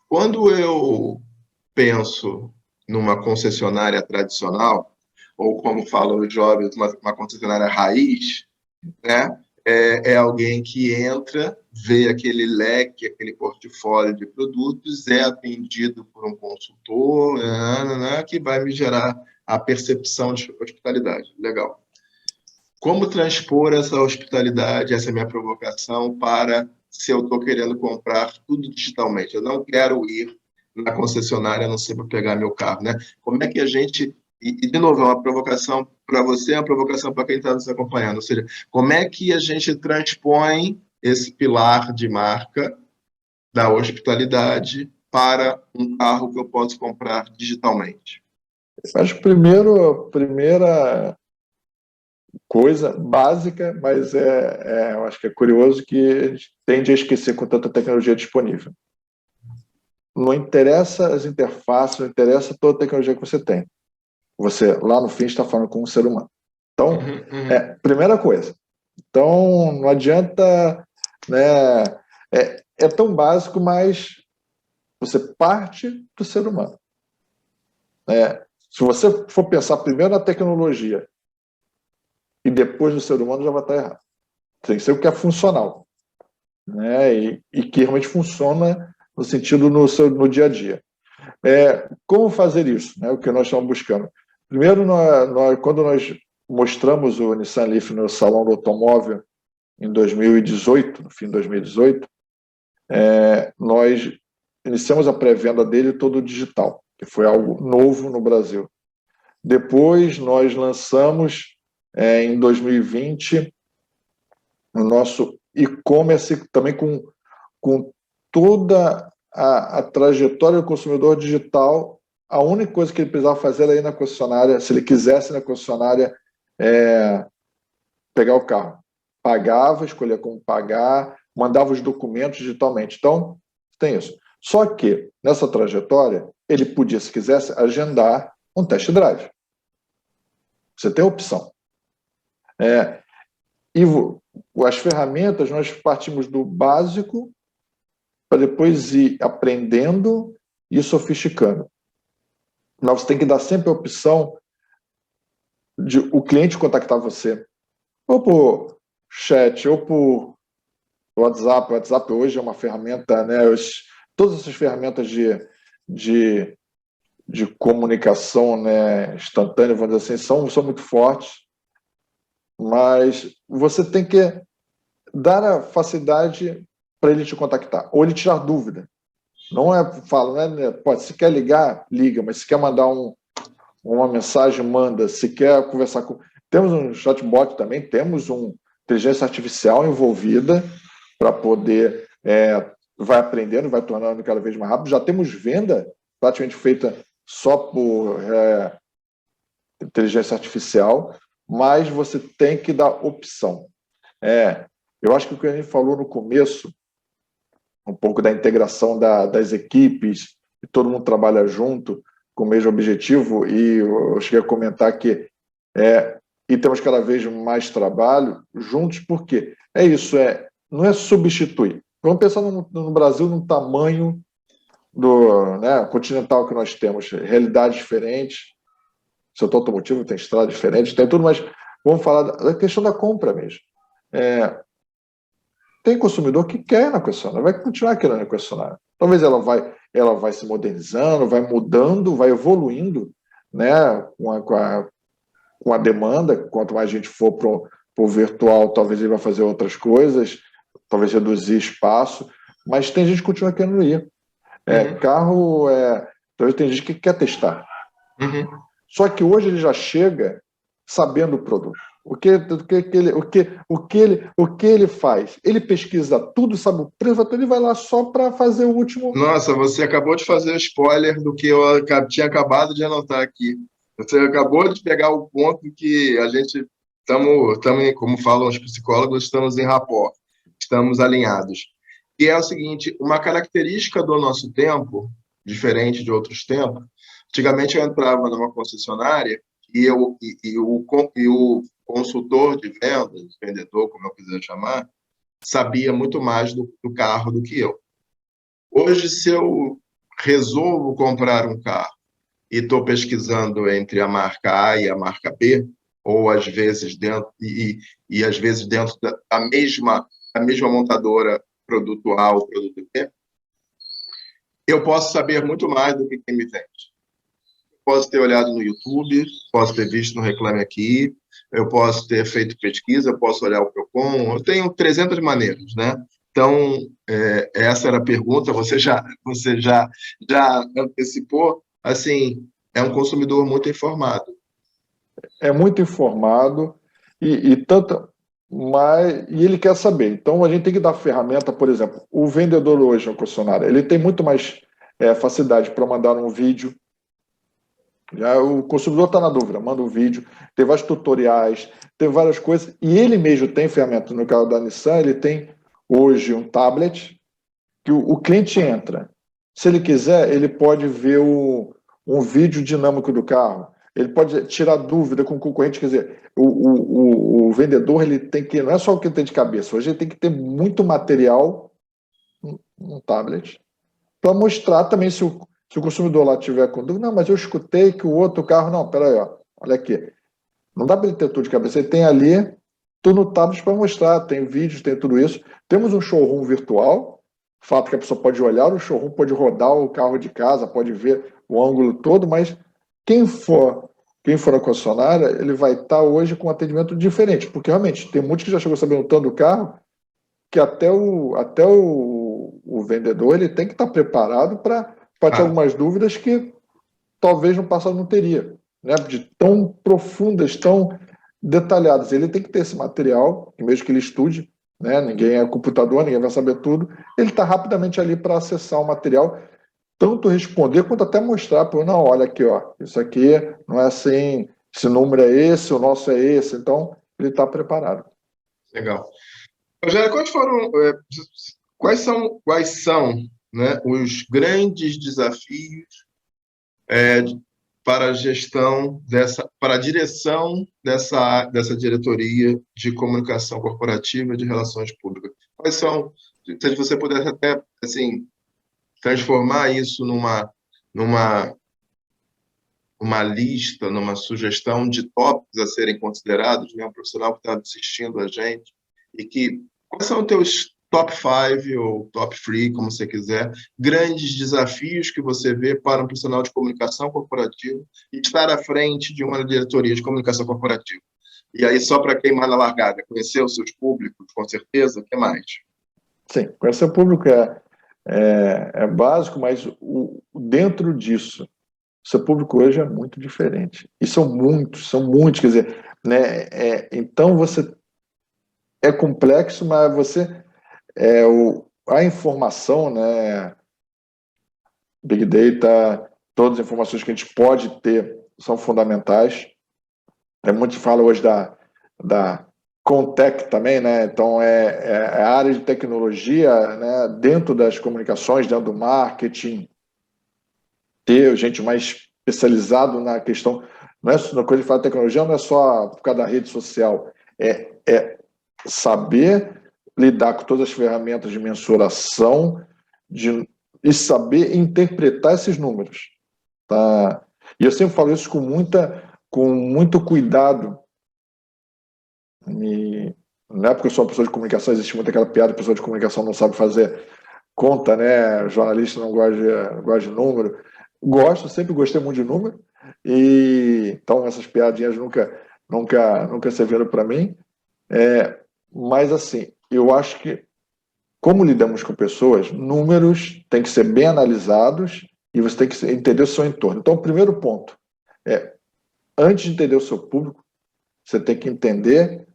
Quando eu penso numa concessionária tradicional, ou como falam os jovens, uma concessionária raiz, né? É alguém que entra, vê aquele leque, aquele portfólio de produtos, é atendido por um consultor, que vai me gerar a percepção de hospitalidade. Legal. Como transpor essa hospitalidade, essa minha provocação, para se eu estou querendo comprar tudo digitalmente? Eu não quero ir na concessionária, a não ser para pegar meu carro, né? Como é que a gente... E, de novo, é uma provocação para você, é uma provocação para quem está nos acompanhando. Ou seja, como é que a gente transpõe esse pilar de marca da hospitalidade para um carro que eu posso comprar digitalmente? Acho que primeira coisa básica, mas eu acho que é curioso que a gente tende a esquecer com tanta tecnologia disponível. Não interessa as interfaces, não interessa toda a tecnologia que você tem. Você, lá no fim, está falando com um ser humano. Então, primeira coisa. Então, não adianta... Né, é tão básico, mas você parte do ser humano. Se você for pensar primeiro na tecnologia e depois no ser humano, já vai estar errado. Tem que ser o que é funcional, né, e que realmente funciona no sentido no dia a dia. Como fazer isso? Né, o que nós estamos buscando. Primeiro, quando nós mostramos o Nissan Leaf no Salão do Automóvel em 2018, no fim de 2018, nós iniciamos a pré-venda dele todo digital, que foi algo novo no Brasil. Depois, nós lançamos, em 2020, o nosso e-commerce também com toda a trajetória do consumidor digital. A única coisa que ele precisava fazer era ir na concessionária, se ele quisesse ir na concessionária, pegar o carro. Pagava, escolher como pagar, mandava os documentos digitalmente. Então, tem isso. Só que, nessa trajetória, ele podia, se quisesse, agendar um test drive. Você tem a opção. E as ferramentas, nós partimos do básico para depois ir aprendendo e sofisticando. Mas você tem que dar sempre a opção de o cliente contactar você, ou por chat, ou por WhatsApp. O WhatsApp hoje é uma ferramenta, né? Todas essas ferramentas de comunicação, né, instantânea, vamos dizer assim, são muito fortes, mas você tem que dar a facilidade para ele te contactar, ou ele tirar dúvida. Não pode, se quer ligar, liga, mas se quer mandar uma mensagem, manda. Se quer conversar com... Temos um chatbot também, temos uma inteligência artificial envolvida para poder... vai aprendendo, vai tornando cada vez mais rápido. Já temos venda praticamente feita só por inteligência artificial, mas você tem que dar opção. Eu acho que o que a gente falou no começo, um pouco da integração das equipes, e todo mundo trabalha junto com o mesmo objetivo, e eu cheguei a comentar que e temos cada vez mais trabalho juntos, porque não é substituir. Vamos pensar no Brasil, no tamanho continental que nós temos, realidades diferentes, o setor automotivo tem estrada diferente, tem tudo, mas vamos falar da questão da compra mesmo. Tem consumidor que quer ir na concessionária, vai continuar querendo ir na concessionária. Talvez ela vai se modernizando, vai mudando, vai evoluindo, né, com a demanda. Quanto mais a gente for para o virtual, talvez ele vai fazer outras coisas, talvez reduzir espaço, mas tem gente que continua querendo ir. Carro, talvez tem gente que quer testar. Só que hoje ele já chega sabendo o produto. O que ele faz? Ele pesquisa tudo, sabe o preço, ele vai lá só para fazer o último. Nossa, você acabou de fazer o spoiler do que eu tinha acabado de anotar aqui. Você acabou de pegar o ponto que a gente estamos, como falam os psicólogos, estamos em rapport, estamos alinhados. E é o seguinte, uma característica do nosso tempo, diferente de outros tempos, antigamente eu entrava numa concessionária e o consultor de vendas, vendedor, como eu quiser chamar, sabia muito mais do carro do que eu. Hoje, se eu resolvo comprar um carro e estou pesquisando entre a marca A e a marca B, ou às vezes às vezes dentro da mesma montadora, produto A ou produto B, eu posso saber muito mais do que quem me vende. Posso ter olhado no YouTube, posso ter visto no Reclame Aqui, eu posso ter feito pesquisa, eu posso olhar o Procon, eu tenho 300 maneiras, né? Então, essa era a pergunta, você já antecipou, assim, é um consumidor muito informado. É muito informado e ele quer saber. Então, a gente tem que dar ferramenta, por exemplo, o vendedor hoje no concessionário, ele tem muito mais facilidade para mandar um vídeo. Já o consumidor está na dúvida, manda um vídeo, tem vários tutoriais, tem várias coisas, e ele mesmo tem ferramenta. No caso da Nissan, ele tem hoje um tablet que o cliente entra. Se ele quiser, ele pode ver um vídeo dinâmico do carro, ele pode tirar dúvida com o concorrente. Quer dizer, o vendedor, ele tem que, não é só o que ele tem de cabeça, hoje ele tem que ter muito material no tablet para mostrar também se o consumidor lá tiver com dúvida. Não, mas eu escutei que o outro carro... Não, peraí, olha aqui. Não dá para ele ter tudo de cabeça. Ele tem ali tudo no tablet para mostrar. Tem vídeos, tem tudo isso. Temos um showroom virtual. Fato que a pessoa pode olhar o showroom, pode rodar o carro de casa, pode ver o ângulo todo, mas quem for na concessionária, ele vai estar hoje com um atendimento diferente, porque realmente tem muitos que já chegou sabendo tanto do carro que até o vendedor ele tem que estar preparado para ter algumas dúvidas que talvez no passado não teria, né? De tão profundas, tão detalhadas. Ele tem que ter esse material, mesmo que ele estude, né? Ninguém é computador, ninguém vai saber tudo. Ele está rapidamente ali para acessar o material, tanto responder quanto até mostrar para não, olha aqui, ó, isso aqui não é assim, esse número é esse, o nosso é esse, então ele está preparado. Legal. Rogério, quais são, né, os grandes desafios para a gestão para a direção dessa diretoria de comunicação corporativa e de relações públicas? Quais são, se você pudesse até assim transformar isso numa uma lista, numa sugestão de tópicos a serem considerados, né, um profissional que está assistindo a gente, quais são os teus top 5 ou top 3, como você quiser, grandes desafios que você vê para um profissional de comunicação corporativa e estar à frente de uma diretoria de comunicação corporativa? E aí, só para queimar na largada, conhecer os seus públicos, com certeza, o que mais? Sim, conhecer o público é básico, mas dentro disso, o seu público hoje é muito diferente. E são muitos, quer dizer, né, então você é complexo, mas você a informação, né, Big Data, todas as informações que a gente pode ter são fundamentais. Muito se fala hoje da Contech também, né? Então a área de tecnologia, né, dentro das comunicações, dentro do marketing, ter gente mais especializado na questão, não é só coisa de falar de tecnologia, não é só por causa da rede social, é saber lidar com todas as ferramentas de mensuração e saber interpretar esses números, tá? E eu sempre falo isso com muito cuidado. Não é porque eu sou uma pessoa de comunicação, existe muito aquela piada, a pessoa de comunicação não sabe fazer conta, né? Jornalista não gosta de número. Sempre gostei muito de número, e então essas piadinhas nunca serviram para mim. Mas assim, eu acho que como lidamos com pessoas, números têm que ser bem analisados e você tem que entender o seu entorno. Então, o primeiro ponto antes de entender o seu público, você tem que entender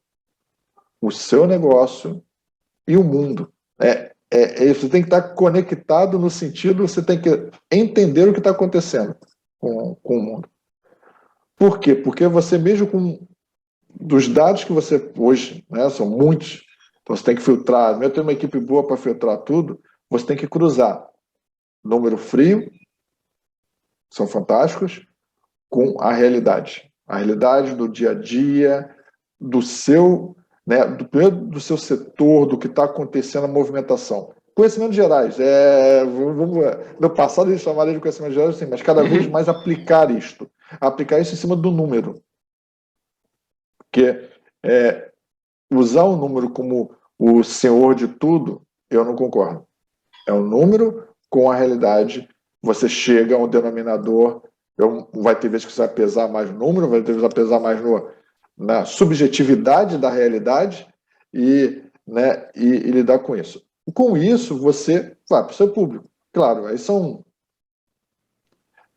o seu negócio e o mundo. Você tem que estar conectado no sentido, você tem que entender o que está acontecendo com o mundo. Por quê? Porque você mesmo dos dados que você hoje, né, são muitos, então você tem que filtrar. Eu tenho uma equipe boa para filtrar tudo, você tem que cruzar número frio, são fantásticos, com a realidade do dia a dia, do seu, né, do seu setor, do que está acontecendo, a movimentação. Conhecimentos gerais, no passado eles chamaram de conhecimentos gerais, sim, mas cada vez mais aplicar isso em cima do número. Porque usar o número como o senhor de tudo, eu não concordo. É um número com a realidade, você chega a um denominador, vai ter vezes que você vai pesar mais no número, vai ter vezes que você vai pesar mais na subjetividade da realidade e lidar com isso. Com isso, você vai para o seu público. Claro, aí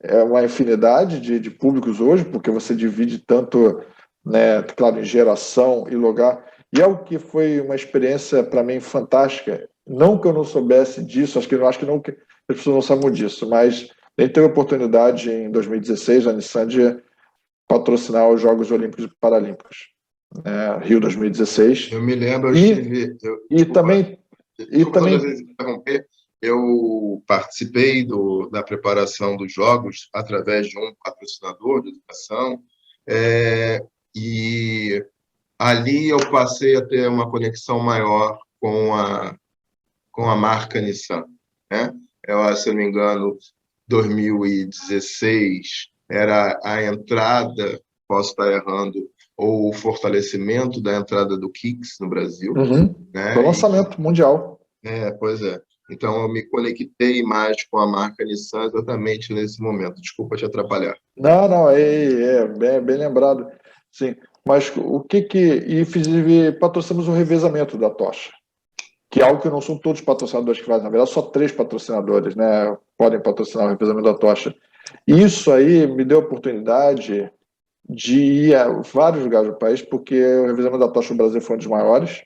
é uma infinidade de públicos hoje, porque você divide tanto, né, claro, em geração e lugar. E é o que foi uma experiência para mim fantástica. Não que eu não soubesse disso, acho que não que as pessoas não sabem disso, mas a gente teve a oportunidade em 2016 a Nissan de patrocinar os Jogos Olímpicos e Paralímpicos, né, Rio 2016. Eu me lembro, eu participei da preparação dos Jogos através de um patrocinador de educação, e ali eu passei a ter uma conexão maior com a marca Nissan, né? Se eu não me engano, 2016 era a entrada, posso estar errando, ou o fortalecimento da entrada do Kicks no Brasil. Né? Foi lançamento mundial. Pois é. Então, eu me conectei mais com a marca Nissan exatamente nesse momento. Desculpa te atrapalhar. Não, bem lembrado. Sim. Mas e patrocinamos o revezamento da tocha, que é algo que não são todos os patrocinadores que fazem. Na verdade, só 3 patrocinadores, né, podem patrocinar o revezamento da tocha. Isso aí me deu a oportunidade de ir a vários lugares do país, porque o revezamento da tocha no Brasil foi um dos maiores.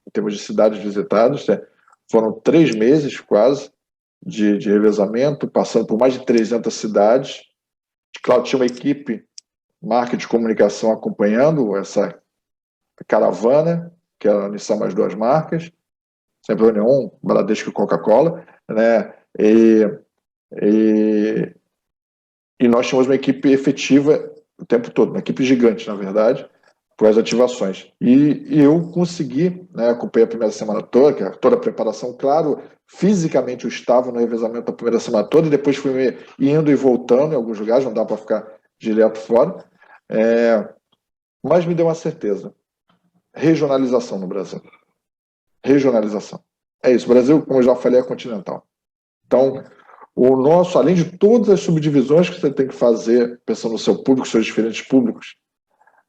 em termos de cidades visitadas, né? Foram 3 meses quase de revezamento, passando por mais de 300 cidades. Claro, tinha uma equipe marketing de comunicação acompanhando essa caravana, que era a Nissan mais 2 marcas, sempre União, Bradesco e Coca-Cola, né? E nós tínhamos uma equipe efetiva o tempo todo, uma equipe gigante, na verdade, para as ativações. E eu consegui, né, acompanhei a primeira semana toda, que é toda a preparação, claro, fisicamente eu estava no revezamento da primeira semana toda, e depois fui indo e voltando em alguns lugares, não dá para ficar direto fora, mas me deu uma certeza. Regionalização no Brasil. Regionalização. É isso. O Brasil, como eu já falei, é continental. Então, o nosso, além de todas as subdivisões que você tem que fazer, pensando no seu público, seus diferentes públicos,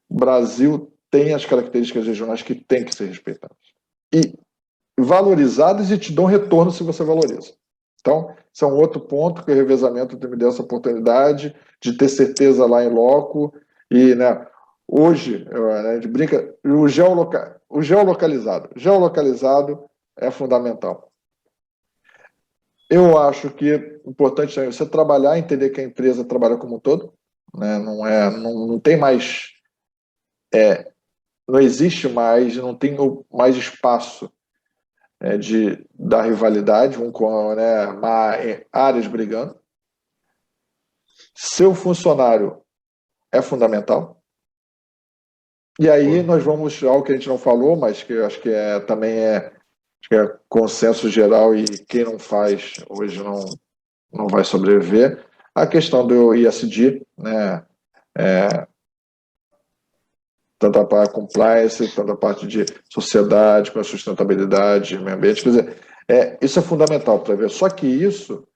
o Brasil tem as características regionais que têm que ser respeitadas. E valorizadas e te dão retorno se você valoriza. Então, esse é um outro ponto que o revezamento me deu essa oportunidade de ter certeza lá em loco. E, né, hoje, a gente brinca, o geolocalizado. Geolocalizado é fundamental. Eu acho que é importante também você trabalhar, entender que a empresa trabalha como um todo, né? Não tem mais, não existe mais, não tem mais espaço da rivalidade, com, né, áreas brigando. Seu funcionário é fundamental. E aí nós vamos algo que a gente não falou, mas que eu acho que também é consenso geral e quem não faz hoje não vai sobreviver. A questão do ISD, né? Tanto a parte de compliance, tanto a parte de sociedade, com a sustentabilidade, meio ambiente. Quer dizer, isso é fundamental para ver. Só que isso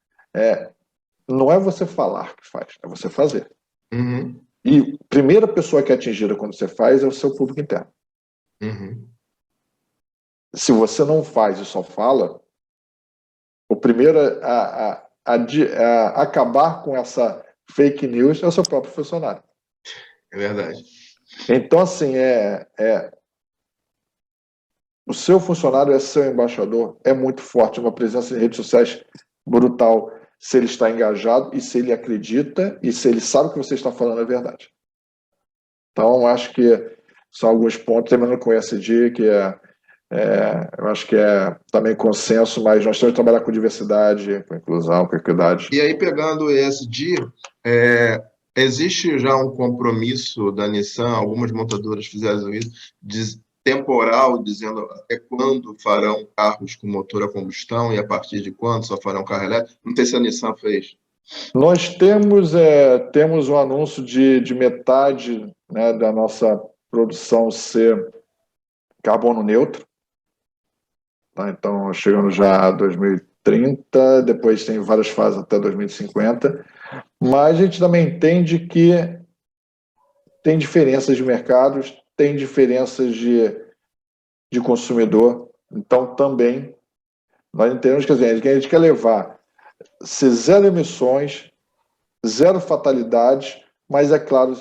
não é você falar que faz, é você fazer. Uhum. E a primeira pessoa que é atingida quando você faz é o seu público interno. Uhum. Se você não faz e só fala, o primeiro a acabar com essa fake news é o seu próprio funcionário. É verdade. Então, assim, o seu funcionário é seu embaixador, é muito forte, uma presença em redes sociais brutal, se ele está engajado e se ele acredita e se ele sabe que você está falando a verdade. Então, acho que são alguns pontos, terminando com o ESG, que eu acho que é também consenso, mas nós temos que trabalhar com diversidade, com inclusão, com equidade. E aí, pegando esse dia, existe já um compromisso da Nissan, algumas montadoras fizeram isso, temporal, dizendo até quando farão carros com motor a combustão e a partir de quando só farão carro elétrico. Não sei se a Nissan fez. Nós temos um anúncio de metade, né, da nossa produção ser carbono neutro. Tá? Então, chegando já a 2030, depois tem várias fases até 2050. Mas a gente também entende que tem diferenças de mercados, tem diferenças de consumidor. Então, também, nós entendemos que a gente quer levar zero emissões, zero fatalidades, mas, é claro,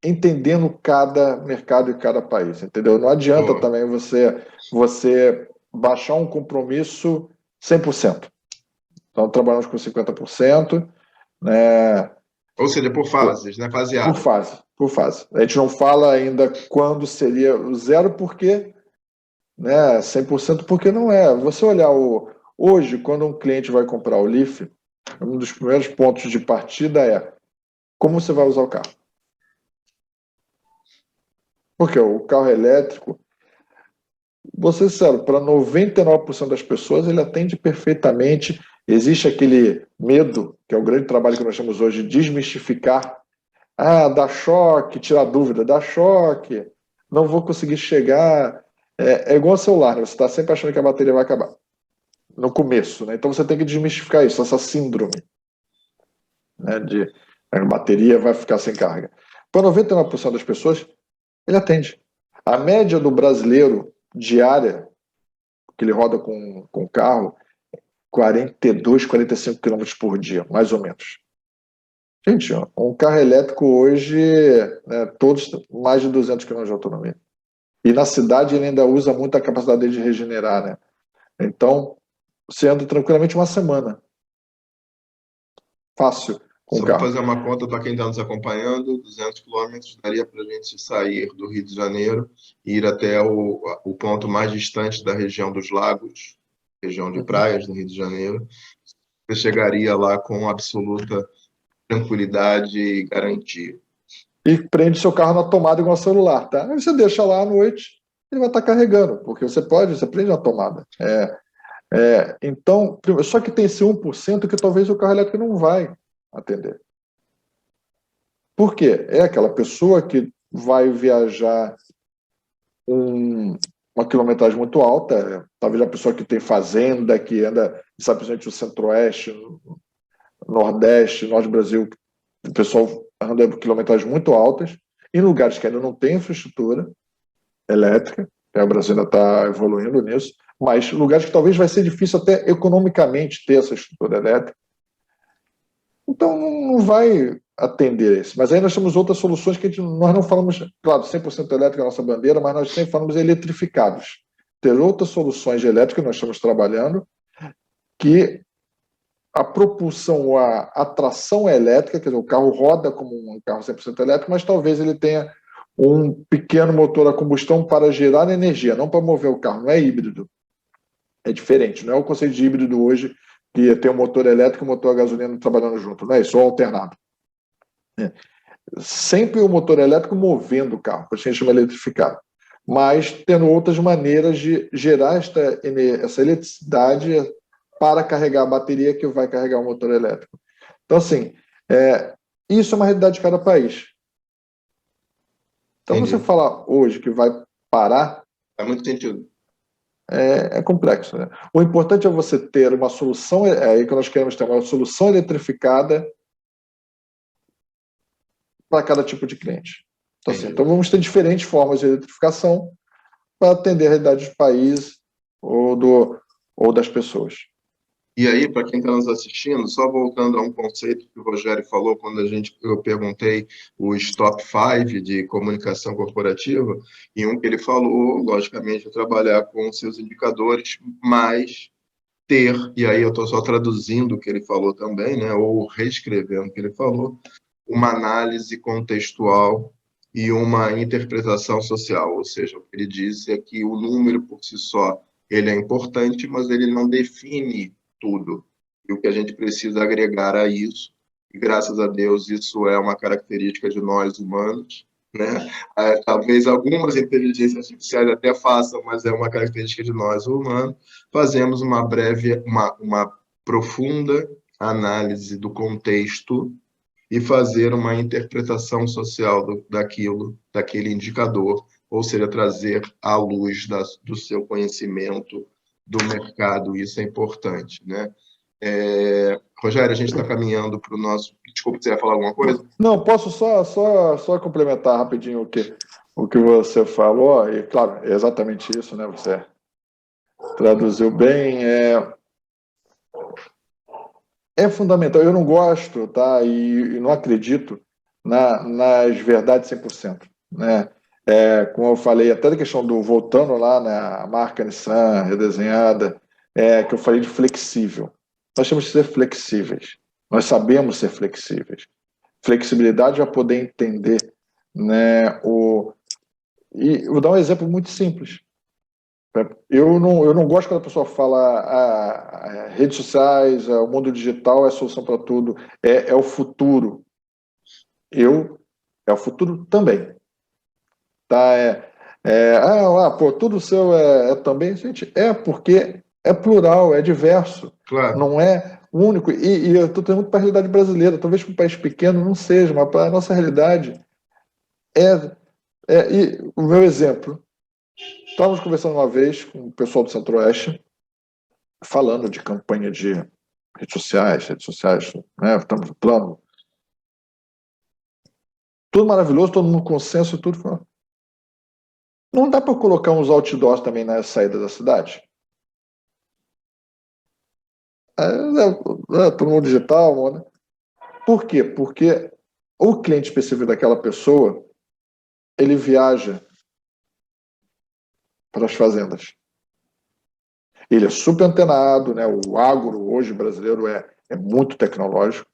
entendendo cada mercado e cada país, entendeu? Não adianta também você baixar um compromisso 100%. Então, trabalhamos com 50%, né? Ou seja, por fases, né? Faseado. Por fase. A gente não fala ainda quando seria o zero, porque, né, 100%, porque não é. Você olhar hoje, quando um cliente vai comprar o Leaf, um dos primeiros pontos de partida é como você vai usar o carro. Porque o carro elétrico, vou ser sincero, para 99% das pessoas ele atende perfeitamente. Existe aquele medo, que é o grande trabalho que nós temos hoje, de desmistificar. Dá choque, tirar dúvida, dá choque, não vou conseguir chegar. É igual ao celular, né? Você está sempre achando que a bateria vai acabar. No começo, né? Então você tem que desmistificar isso, essa síndrome, né, de a bateria vai ficar sem carga. Para 99% das pessoas, ele atende. A média do brasileiro diária, que ele roda com carro, 42, 45 km por dia, mais ou menos. Gente, um carro elétrico hoje, né, todos mais de 200 km de autonomia. E na cidade ele ainda usa muito a capacidade dele de regenerar, né? Então, você anda tranquilamente uma semana. Fácil, com o Só para carro. fazer uma conta para quem está nos acompanhando, 200 quilômetros daria para a gente sair do Rio de Janeiro e ir até o ponto mais distante da região dos lagos, região de Uhum. praias no Rio de Janeiro. Você chegaria lá com absoluta tranquilidade e garantia. E prende seu carro na tomada igual celular, tá? Aí você deixa lá à noite, ele vai estar carregando, porque você prende na tomada. Então, só que tem esse 1% que talvez o carro elétrico não vai atender. Por quê? É aquela pessoa que vai viajar uma quilometragem muito alta, talvez a pessoa que tem fazenda, que anda, sabe, principalmente o centro-oeste, nordeste, norte do Brasil, o pessoal anda quilometragens muito altas, em lugares que ainda não tem infraestrutura elétrica, o Brasil ainda está evoluindo nisso, mas lugares que talvez vai ser difícil até economicamente ter essa estrutura elétrica. Então não vai atender esse. Mas aí nós temos outras soluções que nós não falamos, claro, 100% elétrica é a nossa bandeira, mas nós sempre falamos eletrificados. Ter outras soluções de elétrica que nós estamos trabalhando, que a propulsão, a tração elétrica, quer dizer, o carro roda como um carro 100% elétrico, mas talvez ele tenha um pequeno motor a combustão para gerar energia, não para mover o carro, não é híbrido. É diferente, não é o conceito de híbrido hoje, que tem um motor elétrico e um motor a gasolina trabalhando junto, não é isso, ou alternado. Sempre o motor elétrico movendo o carro, por isso a gente chama eletrificado, mas tendo outras maneiras de gerar essa eletricidade para carregar a bateria que vai carregar o motor elétrico. Então, assim, isso é uma realidade de cada país. Então, Entendi. você falar hoje que vai parar Faz muito sentido. é complexo, né? O importante é você ter uma solução, é aí que nós queremos ter uma solução eletrificada para cada tipo de cliente. Então, assim, então vamos ter diferentes formas de eletrificação para atender a realidade do país ou das pessoas. E aí, para quem está nos assistindo, só voltando a um conceito que o Rogério falou quando eu perguntei os top 5 de comunicação corporativa, e um que ele falou, logicamente, é trabalhar com seus indicadores, mas ter, e aí eu estou só traduzindo o que ele falou também, né, ou reescrevendo o que ele falou, uma análise contextual e uma interpretação social, ou seja, o que ele diz é que o número por si só ele é importante, mas ele não define tudo. E o que a gente precisa agregar a isso, e graças a Deus isso é uma característica de nós humanos, né? Talvez algumas inteligências artificiais até façam, mas é uma característica de nós humanos. Fazemos uma breve, uma profunda análise do contexto e fazer uma interpretação social daquele indicador, ou seja, trazer à luz do seu conhecimento do mercado, isso é importante, né? Rogério, a gente está caminhando para o nosso... Desculpa, você ia falar alguma coisa? Não, posso só complementar rapidinho o que você falou, e claro, é exatamente isso, né? Você traduziu bem. É fundamental. Eu não gosto, tá? E não acredito nas verdades 100%, né? Como eu falei, até da questão do voltando lá, né, a marca Nissan redesenhada, que eu falei de flexível. Nós temos que ser flexíveis. Nós sabemos ser flexíveis. Flexibilidade para poder entender, né, e vou dar um exemplo muito simples. Eu não gosto quando a pessoa fala redes sociais, o mundo digital é a solução para tudo, é o futuro. É o futuro também. Tá? Pô, tudo seu é também. Gente, porque é plural, é diverso. Claro. Não é único. E eu estou tendo muito para a realidade brasileira. Talvez para um país pequeno não seja, mas para a nossa realidade e o meu exemplo. Estávamos conversando uma vez com o pessoal do Centro-Oeste, falando de campanha de redes sociais, né? Estamos no plano. Tudo maravilhoso, todo mundo consenso, tudo. Não dá para colocar uns outdoors também na saída da cidade? Todo mundo digital, né? Por quê? Porque o cliente específico daquela pessoa, ele viaja para as fazendas. Ele é super antenado, né? O agro hoje brasileiro é muito tecnológico,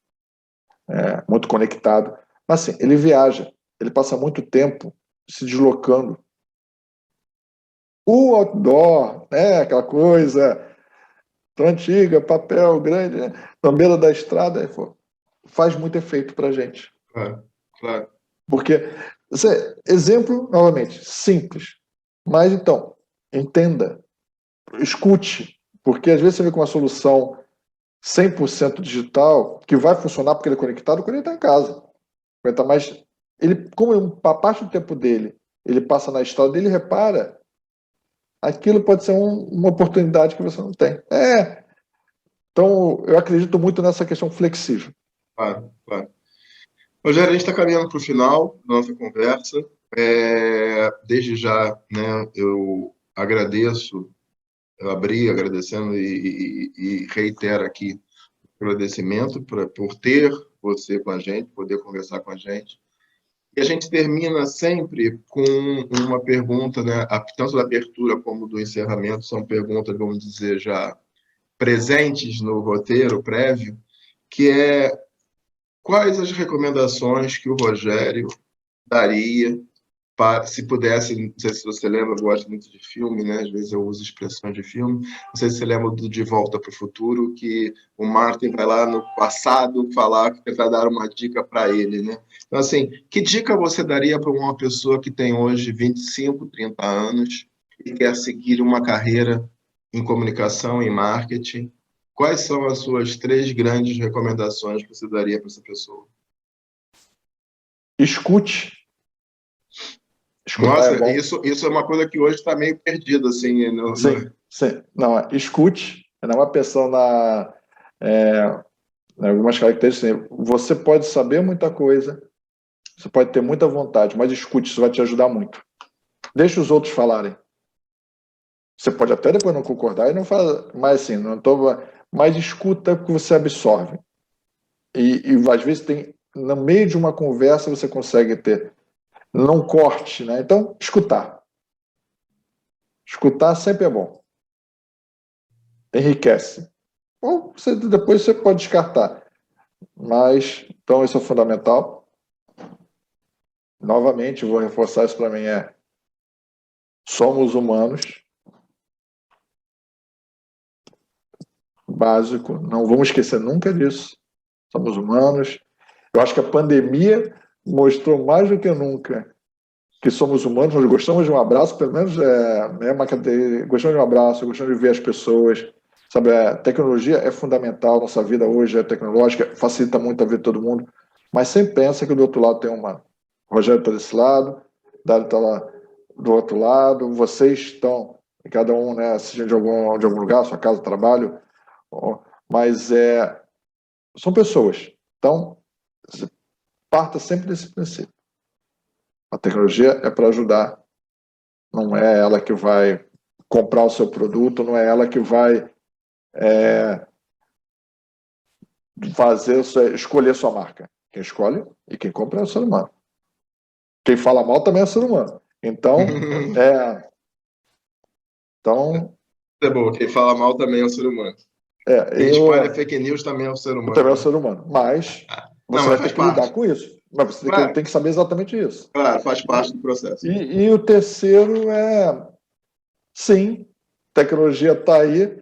muito conectado, mas assim, ele viaja, ele passa muito tempo se deslocando. O outdoor, né? Aquela coisa tão antiga, papel grande, né? Na beira da estrada, faz muito efeito para a gente. Claro. Porque, exemplo, novamente, simples. Mas, então, entenda, escute, porque às vezes você vê com uma solução 100% digital, que vai funcionar porque ele é conectado quando ele está em casa. Mas ele, como a parte do tempo dele, ele passa na estrada dele, repara, aquilo pode ser uma oportunidade que você não tem. Então, eu acredito muito nessa questão flexível. Claro. Rogério, a gente está caminhando para o final da nossa conversa. Desde já, né, eu agradeço, eu abri agradecendo e reitero aqui o agradecimento por ter você com a gente, poder conversar com a gente. E a gente termina sempre com uma pergunta, né, tanto da abertura como do encerramento, são perguntas, vamos dizer, já presentes no roteiro prévio, que é: quais as recomendações que o Rogério daria para, se pudesse, não sei se você lembra, eu gosto muito de filme, né? Às vezes eu uso expressões de filme. Não sei se você lembra do De Volta para o Futuro, que o Martin vai lá no passado falar, tentar dar uma dica para ele, né? Então, assim, que dica você daria para uma pessoa que tem hoje 25, 30 anos e quer seguir uma carreira em comunicação e marketing? Quais são as suas 3 grandes recomendações que você daria para essa pessoa? Escute. Escutar Nossa, é bom. isso é uma coisa que hoje está meio perdido, assim. Sim. Não, escute. Não é pensando em algumas características. Assim, você pode saber muita coisa, você pode ter muita vontade, mas escute, isso vai te ajudar muito. Deixe os outros falarem. Você pode até depois não concordar e não falar, mas assim, não tô, mas escuta o que você absorve. E às vezes no meio de uma conversa você consegue ter, não corte, né? Então, escutar. Escutar sempre é bom. Enriquece. Ou depois você pode descartar. Mas, então, isso é fundamental. Novamente, vou reforçar isso para mim, somos humanos. Básico, não vamos esquecer nunca disso. Somos humanos. Eu acho que a pandemia mostrou mais do que nunca que somos humanos, nós gostamos de um abraço, pelo menos gostamos de um abraço, gostamos de ver as pessoas, sabe? A tecnologia é fundamental, nossa vida hoje é tecnológica, facilita muito a vida de todo mundo, mas sempre pensa que do outro lado tem um humano. O Rogério está desse lado, o Dário está lá do outro lado, vocês estão, cada um, né, assistindo de algum lugar, sua casa, trabalho, mas são pessoas. Então, parta sempre desse princípio. A tecnologia é para ajudar, não é ela que vai comprar o seu produto, não é ela que vai escolher sua marca. Quem escolhe e quem compra é o ser humano. Quem fala mal também é ser humano. Então, é bom, quem fala mal também é o ser humano. Quem eu espalha fake news também é o ser humano. também é o ser humano. Mas você vai ter que lidar com isso. Mas você tem que saber exatamente isso. Claro, faz parte do processo. E o terceiro sim, tecnologia está aí,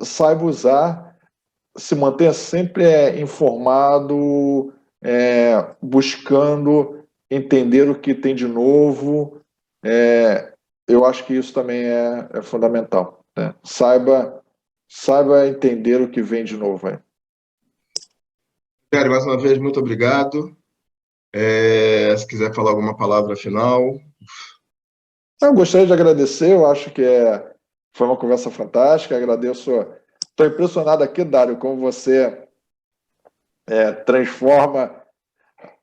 saiba usar, se mantenha sempre informado, buscando entender o que tem de novo. Eu acho que isso também é fundamental, né? Saiba entender o que vem de novo. Rogério, mais uma vez, muito obrigado. Se quiser falar alguma palavra final. Eu gostaria de agradecer, eu acho que foi uma conversa fantástica, agradeço. Estou impressionado aqui, Dário, como você transforma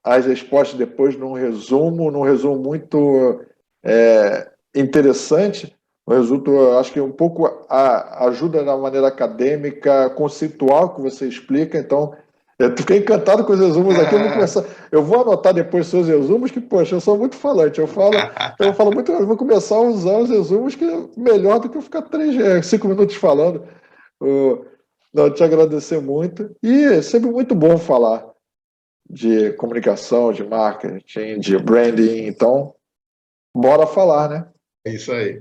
as respostas depois num resumo muito interessante. O resumo, acho que um pouco ajuda na maneira acadêmica, conceitual que você explica. Então, Eu fiquei encantado com os resumos aqui. Eu vou anotar depois seus resumos, que, poxa, eu sou muito falante. Eu falo muito, eu vou começar a usar os resumos, que é melhor do que eu ficar 5 minutos falando. Não, te agradecer muito. E é sempre muito bom falar de comunicação, de marketing, de branding. Então, bora falar, né? É isso aí.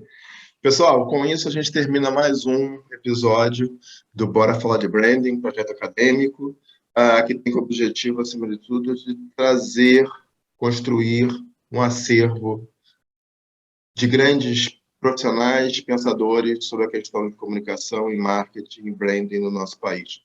Pessoal, com isso a gente termina mais um episódio do Bora Falar de Branding, projeto acadêmico, que tem como objetivo, acima de tudo, de trazer, construir um acervo de grandes profissionais, pensadores sobre a questão de comunicação e marketing e branding no nosso país.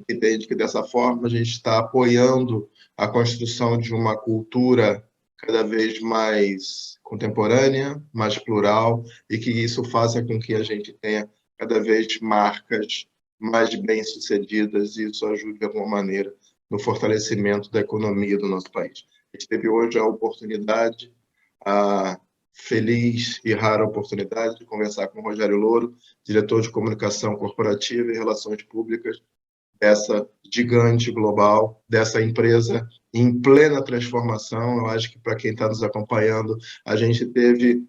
Entende que dessa forma a gente está apoiando a construção de uma cultura cada vez mais contemporânea, mais plural, e que isso faça com que a gente tenha cada vez marcas mais bem-sucedidas, e isso ajude de alguma maneira no fortalecimento da economia do nosso país. A gente teve hoje a oportunidade, a feliz e rara oportunidade de conversar com o Rogério Louro, diretor de comunicação corporativa e relações públicas dessa gigante global, dessa empresa em plena transformação. Eu acho que para quem está nos acompanhando, a gente teve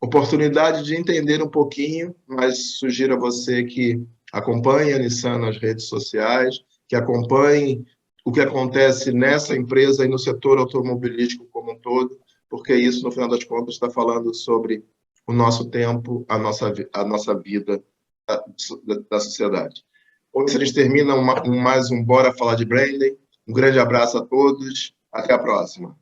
oportunidade de entender um pouquinho, mas sugiro a você que acompanhe a Nissan nas redes sociais, que acompanhe o que acontece nessa empresa e no setor automobilístico como um todo, porque isso, no final das contas, está falando sobre o nosso tempo, a nossa vida da sociedade. Com isso, a gente termina mais um Bora Falar de Branding. Um grande abraço a todos. Até a próxima.